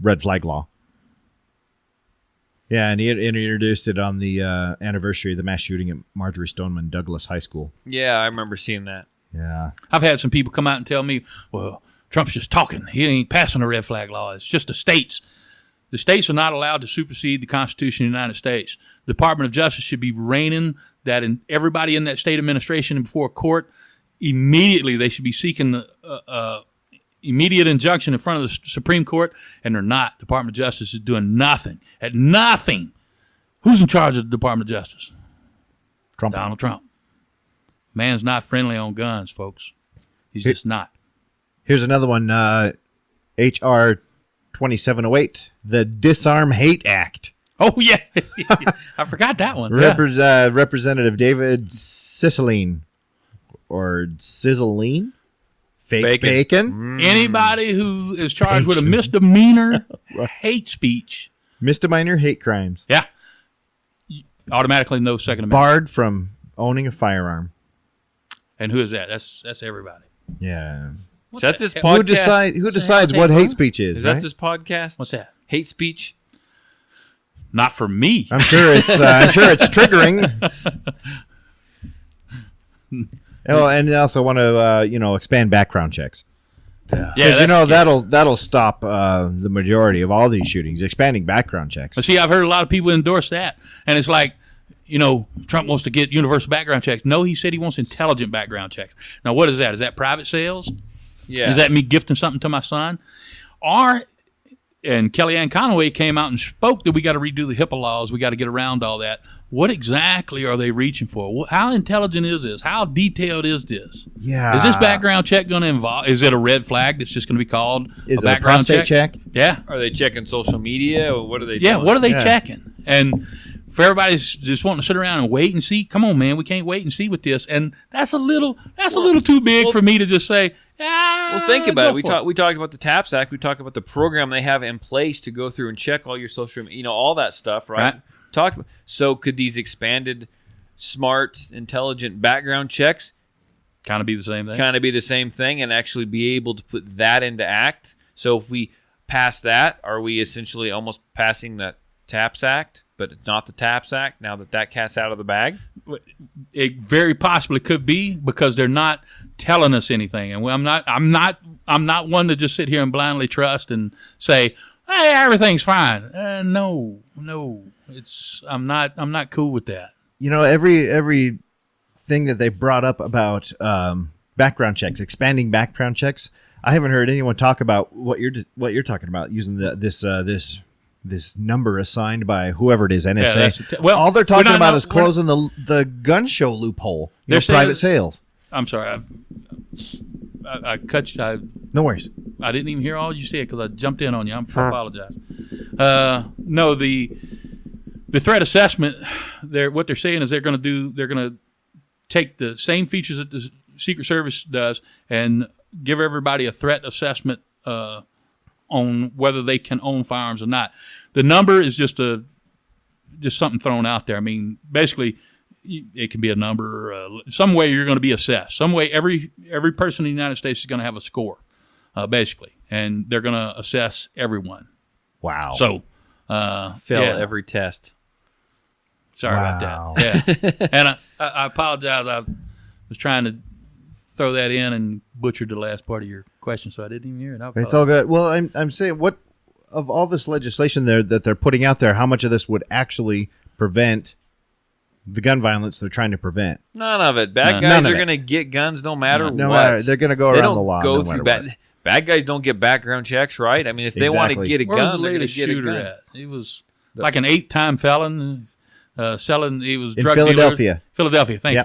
red flag law. Yeah, and he introduced it on the anniversary of the mass shooting at Marjorie Stoneman Douglas High School. Yeah, I remember seeing that. Yeah. I've had some people come out and tell me, well, Trump's just talking. He ain't passing a red flag law. It's just the states. The states are not allowed to supersede the Constitution of the United States. The Department of Justice should be reigning that in everybody in that state administration and before a court, immediately they should be seeking the immediate injunction in front of the Supreme Court, and they're not. The Department of Justice is doing nothing. At nothing. Who's in charge of the Department of Justice? Trump. Donald Trump. Man's not friendly on guns, folks. He's just not. Here's another one. H.R. 2708, the Disarm Hate Act. Oh, yeah. I forgot that one. Yeah. Representative David Cicilline. Or Sizzling? Bacon. Anybody who is charged with a misdemeanor hate speech. Misdemeanor hate crimes. Yeah. Automatically no Second Amendment. Barred from owning a firearm. And who is that? That's everybody. Yeah. Is that this podcast? Who decides what hate speech is? Is right? that this podcast? What's that? Hate speech? Not for me. I'm sure it's triggering. Oh, and I also want to expand background checks. Yeah, that'll stop the majority of all these shootings. Expanding background checks. But see, I've heard a lot of people endorse that, and it's like, Trump wants to get universal background checks. No, he said he wants intelligent background checks. Now, what is that? Is that private sales? Yeah. Is that me gifting something to my son? And Kellyanne Conway came out and spoke that we got to redo the HIPAA laws. We got to get around all that. What exactly are they reaching for? How intelligent is this? How detailed is this? Yeah. Is this background check going to involve? Is it a red flag that's just going to be called Is a it a background prostate check? Yeah. Are they checking social media? Or what are they Yeah. doing? What are they Yeah. checking? And for everybody's just wanting to sit around and wait and see, come on, man, we can't wait and see with this. And that's a little too big for me to just say. Well, think about it. We talked about the TAPS Act. We talked about the program they have in place to go through and check all your social, all that stuff, right? So could these expanded, smart, intelligent background checks kind of be the same thing? And actually be able to put that into act? So if we pass that, are we essentially almost passing the TAPS Act, but it's not the TAPS Act now that cat's out of the bag? It very possibly could be, because they're not telling us anything, and I'm not one to just sit here and blindly trust and say, "Hey, everything's fine." No, I'm not cool with that. Every thing that they brought up about background checks, expanding background checks, I haven't heard anyone talk about what you're talking about, using this number assigned by whoever it is, NSA. All they're talking about is closing the gun show loophole. Private sales. I'm sorry, I cut you. No worries. I didn't even hear all you said because I jumped in on you. I apologize. No, the threat assessment. What they're saying is they're going to take the same features that the Secret Service does and give everybody a threat assessment on whether they can own firearms or not. The number is just something thrown out there. I mean, basically, it can be a number. Some way you're going to be assessed. Some way every person in the United States is going to have a score, basically, and they're going to assess everyone. Wow. So fail every test. Sorry about that. Yeah, and I apologize. I was trying to throw that in and butchered the last part of your question, so I didn't even hear it. It's all good. Well, I'm saying, what of all this legislation that they're putting out there, how much of this would actually prevent the gun violence they're trying to prevent? None of it. Bad guys are going to get guns no matter what. They're going to go around the law. Bad guys don't get background checks, right? I mean, if they want to get a gun, they're going to get a gun. At? He was like an 8-time felon selling. He was in drug Philadelphia. Philadelphia, thank you.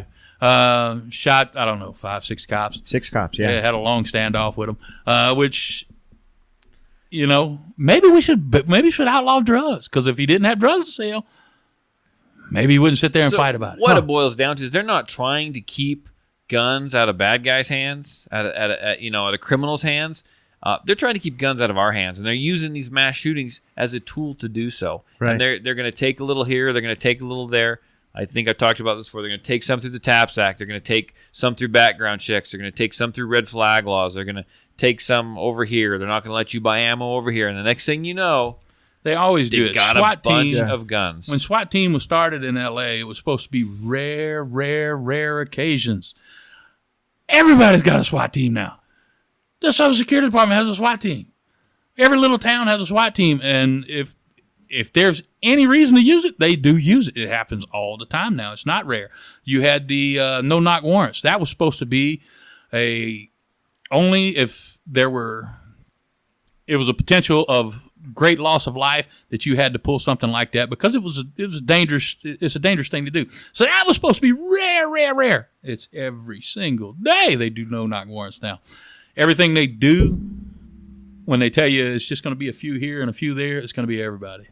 Shot, I don't know, 5, 6 cops. 6 cops, yeah. Had a long standoff with them, which, maybe we should outlaw drugs, because if he didn't have drugs to sell, maybe he wouldn't sit there and fight about it. What it boils down to is they're not trying to keep guns out of bad guys' hands, out of criminals' hands. They're trying to keep guns out of our hands, and they're using these mass shootings as a tool to do so. Right. And they're going to take a little here, they're going to take a little there. I think I talked about this before. They're going to take some through the TAPS Act. They're going to take some through background checks. They're going to take some through red flag laws. They're going to take some over here. They're not going to let you buy ammo over here. And the next thing you know, they always do it. Got SWAT a bunch team, of guns. When SWAT team was started in L.A., it was supposed to be rare occasions. Everybody's got a SWAT team now. The Social Security Department has a SWAT team. Every little town has a SWAT team, and if there's any reason to use it, they do use it. It happens all the time now. It's not rare. You had the no-knock warrants. That was supposed to be only if it was a potential of great loss of life that you had to pull something like that, because it's a dangerous thing to do. So that was supposed to be rare. It's every single day they do no-knock warrants now. Everything they do, when they tell you it's just going to be a few here and a few there, it's going to be everybody.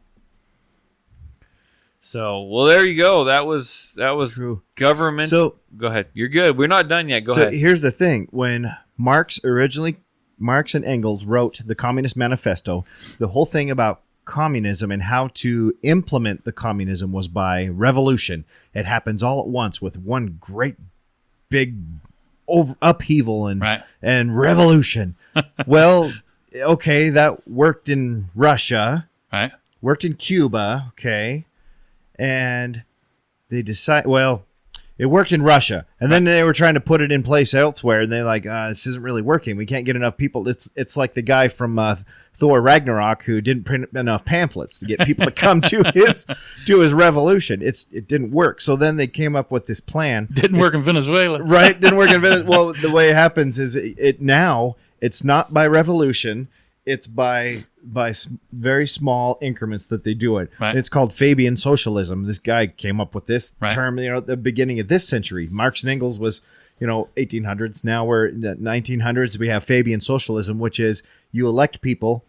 So, well, there you go. That was True. Government. So, go ahead. You're good. We're not done yet. Go ahead. Here's the thing. When Marx and Engels wrote the Communist Manifesto, the whole thing about communism and how to implement the communism was by revolution. It happens all at once with one great big upheaval and Right. and revolution. Well, okay, that worked in Russia, Right. worked in Cuba, okay, and they decide. Well, it worked in Russia, and then they were trying to put it in place elsewhere, and they're like, "This isn't really working. We can't get enough people." It's like the guy from Thor Ragnarok who didn't print enough pamphlets to get people to come to his revolution. It didn't work. So then they came up with this plan. Didn't work in Venezuela. Right? Didn't work in Venezuela. Well, the way it happens is it's not by revolution. It's by very small increments that they do it. Right. It's called Fabian socialism. This guy came up with this Right. term, at the beginning of this century. Marx and Engels was, 1800s. Now we're in the 1900s. We have Fabian socialism, which is you elect people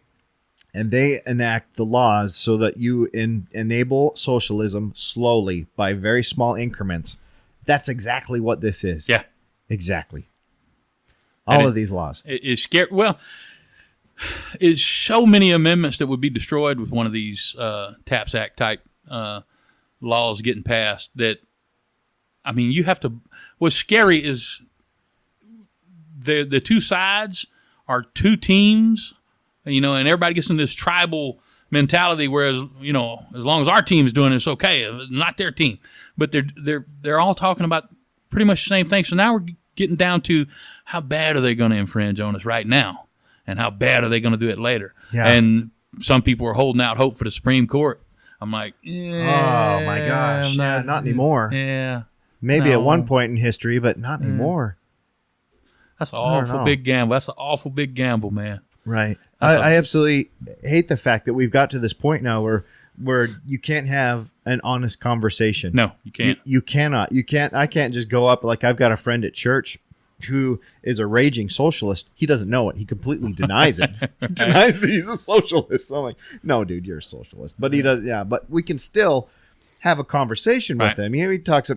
and they enact the laws so that you enable socialism slowly by very small increments. That's exactly what this is. Yeah. Exactly. And All of these laws. It's scary. Well, it's so many amendments that would be destroyed with one of these TAPS Act type laws getting passed. That, I mean, you have to. What's scary is the two sides are two teams, and everybody gets in this tribal mentality. Whereas, as long as our team's doing it, it's okay. Not their team, but they're all talking about pretty much the same thing. So now we're getting down to how bad are they going to infringe on us right now? And how bad are they going to do it later? Yeah. And some people are holding out hope for the Supreme Court. I'm like, Oh my gosh. Not anymore. Yeah. Maybe No. at one point in history, but not anymore. That's an I don't awful know. big gamble. That's an awful big gamble, man. Right. That's I absolutely hate the fact that we've got to this point now where you can't have an honest conversation. No, you can't. You cannot. I can't just go up. Like, I've got a friend at church who is a raging socialist. He doesn't know it. He completely denies it. He denies that he's a socialist. I'm like, no, dude, you're a socialist. But he does. Yeah. But we can still have a conversation with Right. him. He talks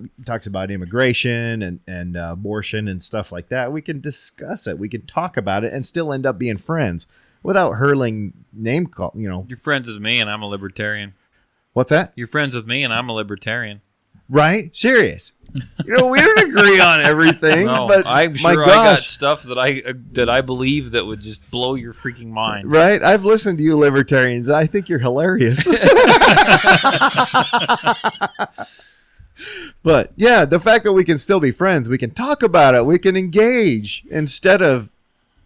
about immigration and abortion and stuff like that. We can discuss it. We can talk about it and still end up being friends without hurling name call. You're friends with me, and I'm a libertarian. What's that? You're friends with me, and I'm a libertarian. Right? Serious. We don't agree on everything, No, but I'm my sure I got gosh. stuff that I believe that would just blow your freaking mind. Right? I've listened to you libertarians. I think you're hilarious. But yeah, the fact that we can still be friends, we can talk about it, we can engage instead of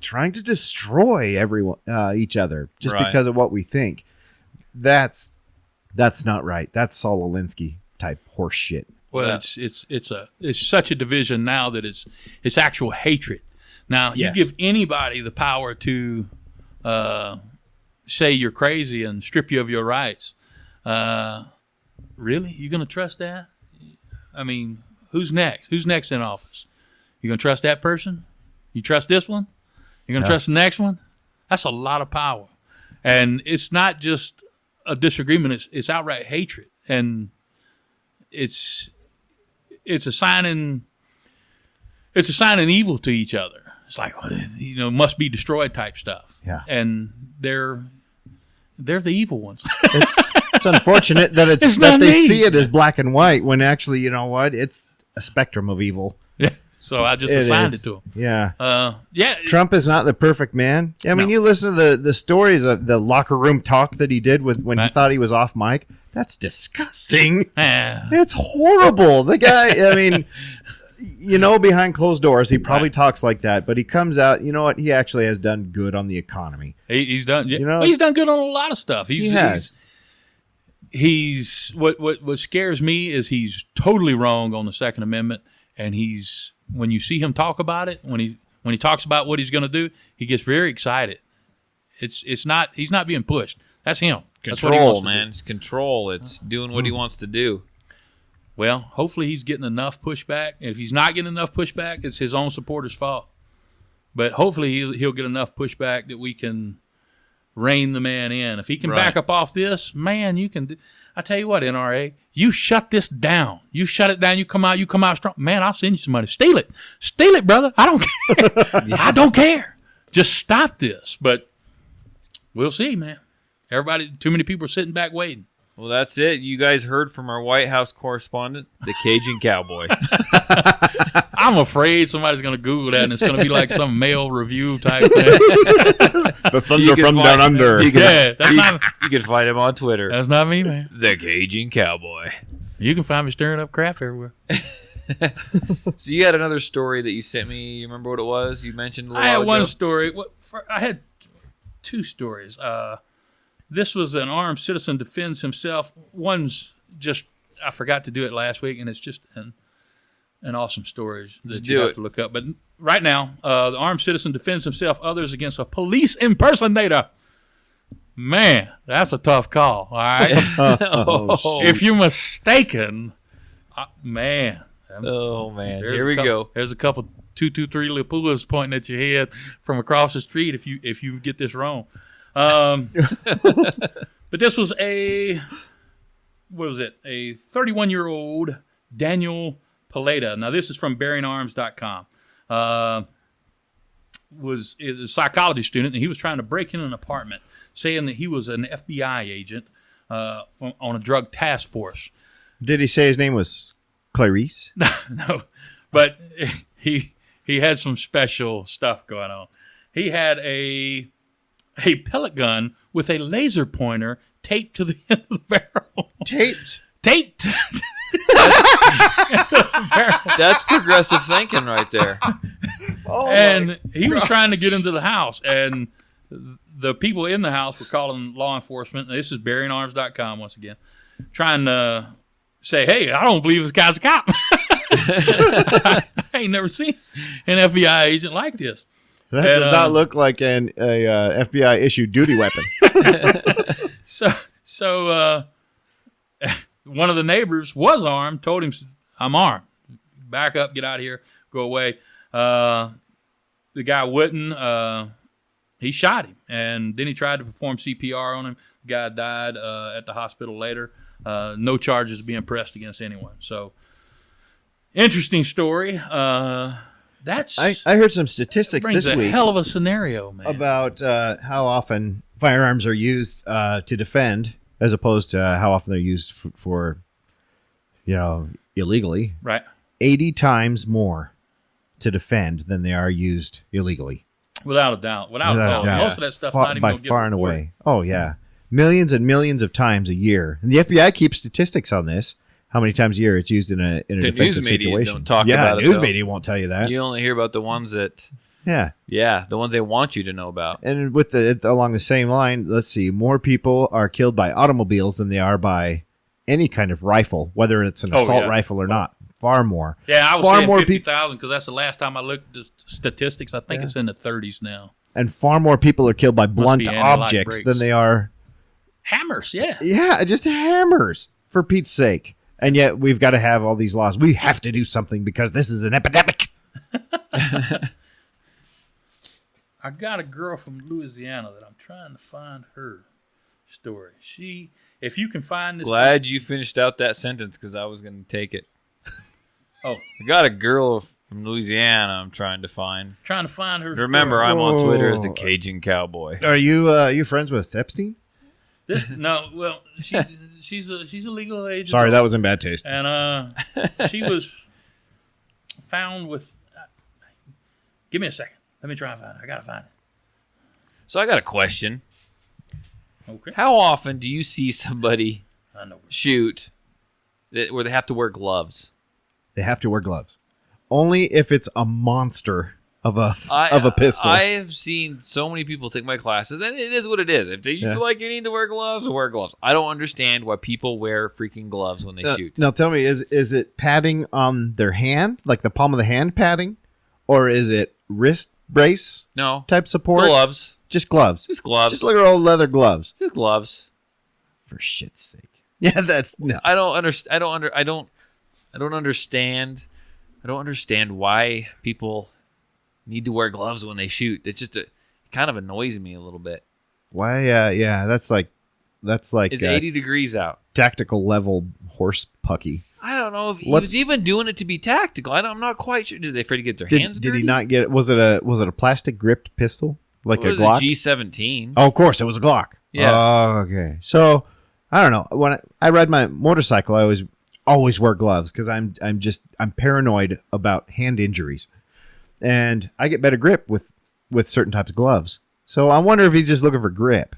trying to destroy everyone, each other just Right. because of what we think. That's not right. That's Saul Alinsky type horse shit. Well, Yeah. it's such a division now that it's actual hatred. Now Yes. you give anybody the power to say you're crazy and strip you of your rights. Really, you going to trust that? I mean, who's next? Who's next in office? You going to trust that person? You trust this one? You going to trust the next one? That's a lot of power, and it's not just a disagreement. It's outright hatred, and it's a sign in evil to each other. It's like, must be destroyed type stuff. Yeah. And they're the evil ones. It's unfortunate that It's that not they me. see it as black and white when actually, you know what? It's a spectrum of evil. Yeah. So I just It assigned is. it to them. Yeah. Yeah. Trump is not the perfect man. I mean, No. you listen to the stories of the locker room talk that he did when he Right. thought he was off mic. That's disgusting. Ah, It's horrible. The guy, I mean, behind closed doors, he probably Right. talks like that, but he comes out, you know what? He actually has done good on the economy. he's done. Yeah, You know- he's done good on a lot of stuff. He has. He's what scares me is he's totally wrong on the Second Amendment, and when you see him talk about it, when he talks about what he's going to do, he gets very excited. He's not being pushed. That's him. That's what he Control, wants to do. man. It's control. It's doing what he wants to do. Well, hopefully he's getting enough pushback. If he's not getting enough pushback, it's his own supporters' fault. But hopefully he'll get enough pushback that we can rein the man in. If he can Right. back up off this, man, you can. I tell you what, NRA, you shut this down. You shut it down. You come out strong. Man, I'll send you some money. Steal it, brother. I don't care. I don't care. Just stop this. But we'll see, man. Too many people are sitting back waiting. Well, that's it. You guys heard from our White House correspondent, the Cajun Cowboy. I'm afraid somebody's going to Google that and it's going to be like some male review type thing. The Thunder from Down Under. You Yeah, that's not. You can find him on Twitter. That's not me, man. The Cajun Cowboy. You can find me stirring up crap everywhere. So you had another story that you sent me. You remember what it was? You mentioned a little I had while one ago. story. I had two stories. This was an armed citizen defends himself. One's just, I forgot to do it last week, and it's just an awesome story that you have to look up. But right now, the armed citizen defends himself, others against a police impersonator. Man, that's a tough call, all right? If you're mistaken, man. Oh, man. There's Here we go. There's a couple 223 Lipulas pointing at your head from across the street if you get this wrong. But this was a 31-year-old Daniel Paleta. Now, this is from BearingArms.com. Is a psychology student, and he was trying to break in an apartment, saying that he was an FBI agent on a drug task force. Did he say his name was Clarice? No, but he had some special stuff going on. He had a pellet gun with a laser pointer taped to the end of the barrel. Taped. That's progressive thinking right there. And he was trying to get into the house, and the people in the house were calling law enforcement. This is BearingArms.com once again, trying to say, "Hey, I don't believe this guy's a cop." I ain't never seen an FBI agent like this. That does not look like an FBI issued duty weapon. So one of the neighbors was armed. Told him, "I'm armed. Back up. Get out of here. Go away." The guy wouldn't. He shot him, and then he tried to perform CPR on him. The guy died at the hospital later. No charges being pressed against anyone. So, interesting story. I heard some statistics this week. Hell of a scenario, man. About how often firearms are used to defend, as opposed to how often they're used for illegally. Right. 80 times more to defend than they are used illegally. Without a doubt. Without a doubt. Most of that stuff not even by going to get far and reported. away. Oh yeah, millions and millions of times a year. And the FBI keeps statistics on this. How many times a year it's used in a defensive news media situation? don't talk about it, news though. media won't tell you that. You only hear about the ones that, Yeah, the ones they want you to know about. and with along the same line, let's see, more people are killed by automobiles than they are by any kind of rifle, whether it's an assault rifle or not. Far more. Yeah, I was far saying more 50,000 because that's the last time I looked at the statistics. I think it's in the 30s now. And far more people are killed by blunt be anti-lock objects brakes. than they are. Hammers, yeah. Yeah, just hammers, for Pete's sake. And yet we've got to have all these laws. We have to do something because this is an epidemic. I got a girl from Louisiana that I'm trying to find her story. If you can find this. Glad you finished out that sentence because I was going to take it. Oh. I got a girl from Louisiana I'm trying to find. Trying to find her Remember, story. I'm on Twitter as the Cajun Cowboy. Are you friends with Epstein? She's a legal agent. Sorry, that was in bad taste. And she was found with. Give me a second. Let me try and find it. I gotta find it. So I got a question. Okay. How often do you see somebody I know. shoot where they have to wear gloves? They have to wear gloves. Only if it's a monster of a pistol. I have seen so many people take my classes, and it is what it is. If you feel like you need to wear gloves, wear gloves. I don't understand why people wear freaking gloves when they shoot. Now tell me, is it padding on their hand, like the palm of the hand padding, or is it wrist brace type support? Gloves. Just gloves. Just gloves. Just like old leather gloves. Just gloves. For shit's sake. Yeah, that's no. I don't understand why people need to wear gloves when they shoot. It's just it kind of annoys me a little bit. Why? Yeah, that's like It's 80 degrees out. Tactical level horse pucky. I don't know if he was even doing it to be tactical. I'm not quite sure. Did they afraid to get their hands dirty? Did he not get it? Was it a plastic gripped pistol like It was a Glock? a G17. Oh, of course, it was a Glock. Yeah. Oh, okay. So I don't know. When I ride my motorcycle, I always always wear gloves because I'm paranoid about hand injuries, and I get better grip with certain types of gloves. So I wonder if he's just looking for grip.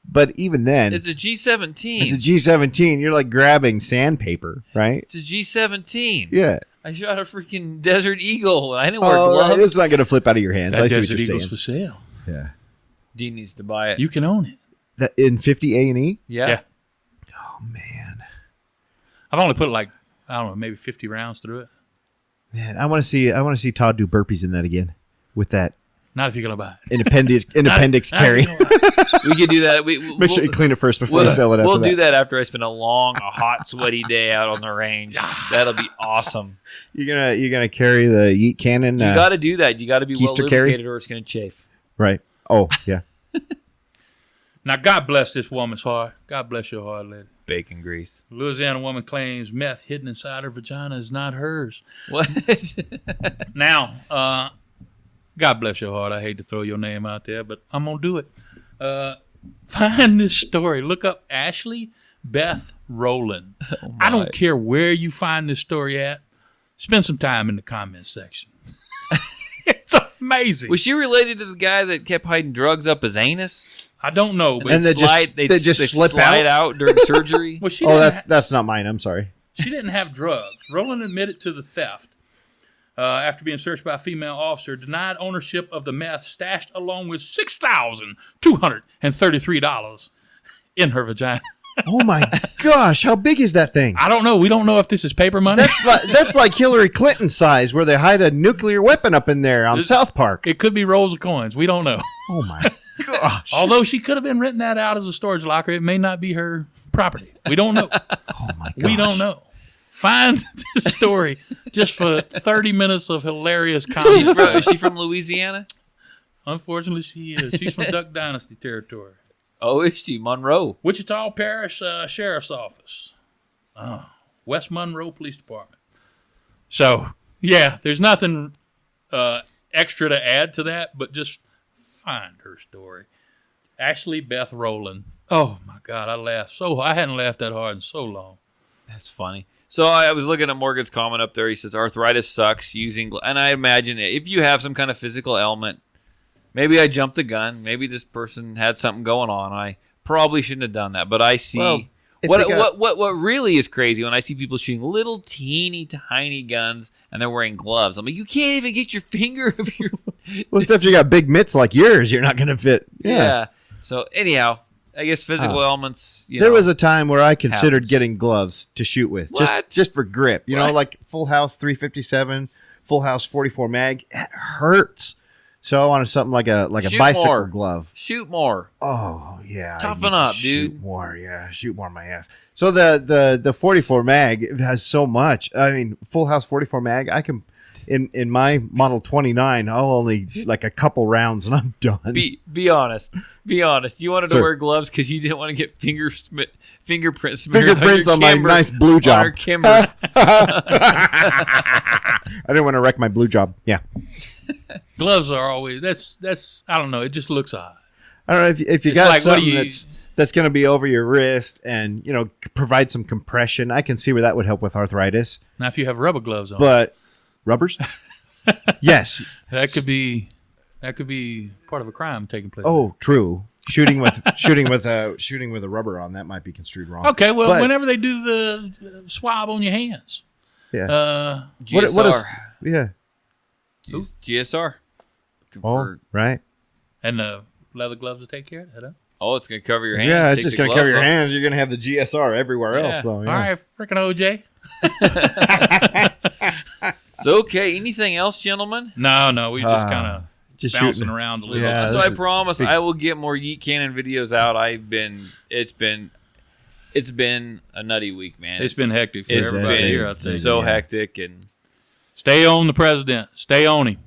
But even then, it's a G17. It's a G17. You're like grabbing sandpaper, right? It's a G17. Yeah. I shot a freaking Desert Eagle. I didn't wear gloves. Right. It's not going to flip out of your hands. That I see Desert what you're Eagle's saying. for sale. Yeah. Dean needs to buy it. You can own it. That in 50 A&E? Yeah. Oh man. I've only put like, I don't know, maybe 50 rounds through it. Man, I want to see Todd do burpees in that again with that. Not if you're going to buy it. An appendix carry. We could do that. Make sure you clean it first before you sell it. We'll do that after I spend a hot, sweaty day out on the range. That'll be awesome. You're gonna carry the Yeet Cannon. You got to do that. You got to be well lubricated, or it's going to chafe. Right. Oh yeah. Now, God bless this woman's heart. God bless your heart, lady. Bacon grease. Louisiana woman claims meth hidden inside her vagina is not hers. What? Now, God bless your heart. I hate to throw your name out there, but I'm going to do it. Find this story. Look up Ashley Beth Rowland. I don't care where you find this story at. Spend some time in the comments section. It's amazing. Was she related to the guy that kept hiding drugs up his anus? I don't know. But And they just slip slide out during surgery? Well, that's not mine. I'm sorry. She didn't have drugs. Rowland admitted to the theft. After being searched by a female officer, denied ownership of the meth stashed along with $6,233 in her vagina. Oh my gosh, how big is that thing? I don't know. We don't know if this is paper money. That's like Hillary Clinton size, where they hide a nuclear weapon up in there on South Park. It could be rolls of coins. We don't know. Oh my gosh. Although she could have been renting that out as a storage locker, it may not be her property. We don't know. Oh my gosh. We don't know. Find this story just for 30 minutes of hilarious comedy. Is she from Louisiana? Unfortunately, she is. She's from Duck Dynasty territory. Oh, is she? Monroe. Wichita Parish Sheriff's Office. West Monroe Police Department. So, yeah, there's nothing extra to add to that, but just find her story. Ashley Beth Rowland. Oh, my God, I hadn't laughed that hard in so long. That's funny. So I was looking at Morgan's comment up there. He says, arthritis sucks and I imagine if you have some kind of physical ailment, maybe I jumped the gun. Maybe this person had something going on. I probably shouldn't have done that. But I see what really is crazy when I see people shooting little teeny tiny guns and they're wearing gloves. I'm like, you can't even get your finger of your. Well, except you got big mitts like yours, you're not going to fit. Yeah. So anyhow, I guess physical ailments. There was a time where I considered getting gloves to shoot with, just for grip. You know, like Full House 357, Full House 44 mag. It hurts. So I wanted something like a bicycle glove. Shoot more. Oh yeah. Toughen up, dude. Shoot more. Yeah, shoot more in my ass. So the 44 mag has so much. I mean, Full House 44 mag. I can. In my Model 29, I'll only like a couple rounds and I'm done. Be honest. You wanted to wear gloves because you didn't want to get fingerprint smears on my nice blue job. I didn't want to wreck my blue job. Yeah. Gloves are always that's I don't know. It just looks odd. I don't know if you got like, something that's going to be over your wrist and provide some compression. I can see where that would help with arthritis. Now, if you have rubber gloves on, but rubbers? Yes. That could be part of a crime taking place. Oh, true. Shooting with a rubber on, that might be construed wrong. Okay, well, whenever they do the swab on your hands. Yeah. GSR. What is GSR. Oh, right. And the leather gloves will take care of that, huh? Oh, it's going to cover your hands. Yeah, it's just going to cover your hands. You're going to have the GSR everywhere else, though. Yeah. All right, freaking OJ. So, okay. Anything else, gentlemen? No. We just kind of bouncing around a little. Yeah, so I promise I will get more Yeet Cannon videos out. It's been a nutty week, man. It's been hectic for everybody here. It's so hectic. And stay on the president. Stay on him.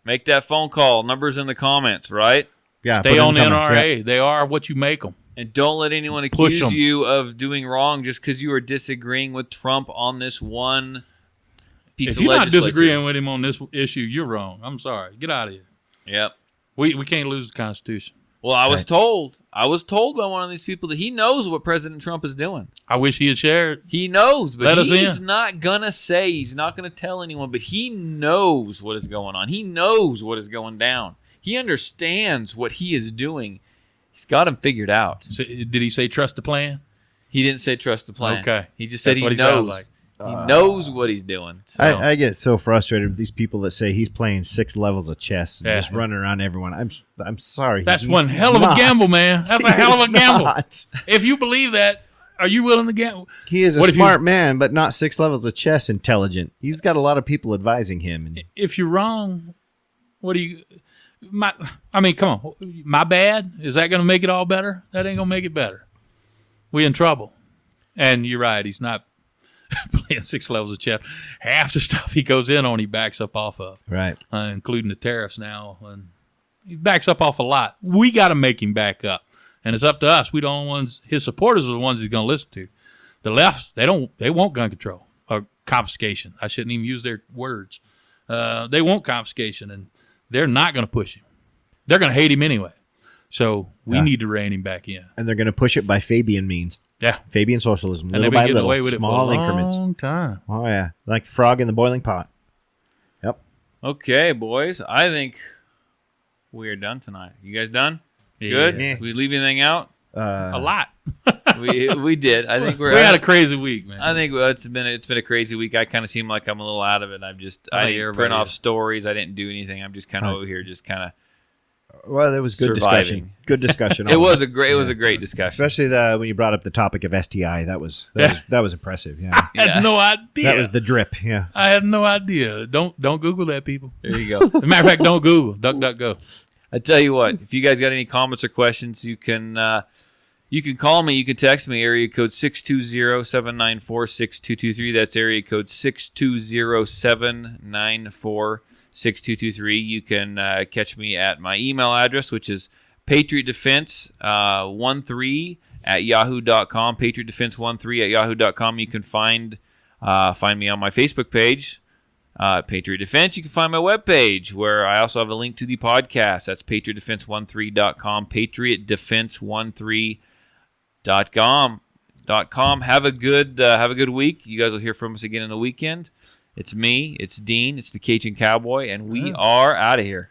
Make that phone call. Numbers in the comments, right? Yeah. Stay on the NRA. Yeah. They are what you make them. And don't let anyone accuse you of doing wrong just because you are disagreeing with Trump on this one piece of legislation. If you're not disagreeing with him on this issue, you're wrong. I'm sorry. Get out of here. Yep. We can't lose the Constitution. Well, I was told by one of these people that he knows what President Trump is doing. I wish he had shared. He knows, but Let us he's in. not going to say. He's not going to tell anyone, but he knows what is going on. He knows what is going down. He understands what he is doing. He's got him figured out. So, did he say trust the plan? He didn't say trust the plan. Okay. He just said That's he what he knows. sounds like. He knows what he's doing. So. I get so frustrated with these people that say he's playing 6 levels of chess and Yeah. just running around everyone. I'm sorry. That's he's one hell of a not. gamble, man. That's a hell of a He is gamble. not. If you believe that, are you willing to gamble? He is a What if you- smart man, but not 6 levels of chess intelligent. He's got a lot of people advising him. And If you're wrong, what do you? Come on. My bad? Is that going to make it all better? That ain't going to make it better. We in trouble. And you're right. He's not playing 6 levels of chess. Half the stuff he goes in on, he backs up off of, right. including the tariffs now. And he backs up off a lot. We got to make him back up. And it's up to us. We the only ones. His supporters are the ones he's going to listen to. The left, they want gun control or confiscation. I shouldn't even use their words. They want confiscation, and they're not going to push him. They're going to hate him anyway. So we need to rein him back in. And they're going to push it by Fabian means. Yeah. Fabian socialism, And little they've been by getting little, away with small it for a increments. long time. Oh, yeah. Like the frog in the boiling pot. Yep. Okay, boys. I think we are done tonight. You guys done? Yeah. Good? Yeah. We leave anything out? A lot. We did. I think We had a crazy week, man. I think it's been a crazy week. I kind of seem like I'm a little out of it. I think didn't everybody print off is. stories. I didn't do anything. I'm just kind of over here, just kind of. Well, there was good Surviving. discussion. Good discussion. It was a great discussion. Especially when you brought up the topic of STI. That was impressive. Yeah. I had no idea. That was the drip. Yeah. I had no idea. Don't Google that, people. There you go. As a matter of fact, don't Google. DuckDuckGo. I tell you what, if you guys got any comments or questions, you can call me. You can text me, area code 620-794-6223. That's area code 620-794-6223. You can catch me at my email address, which is patriotdefense13@yahoo.com. patriotdefense13@yahoo.com. You can find me on my Facebook page, Patriot Defense. You can find my webpage where I also have a link to the podcast. That's patriotdefense13.com, patriotdefense13.com. Have a good week. You guys will hear from us again in the weekend. It's me, it's Dean, it's the Cajun Cowboy, and we are out of here.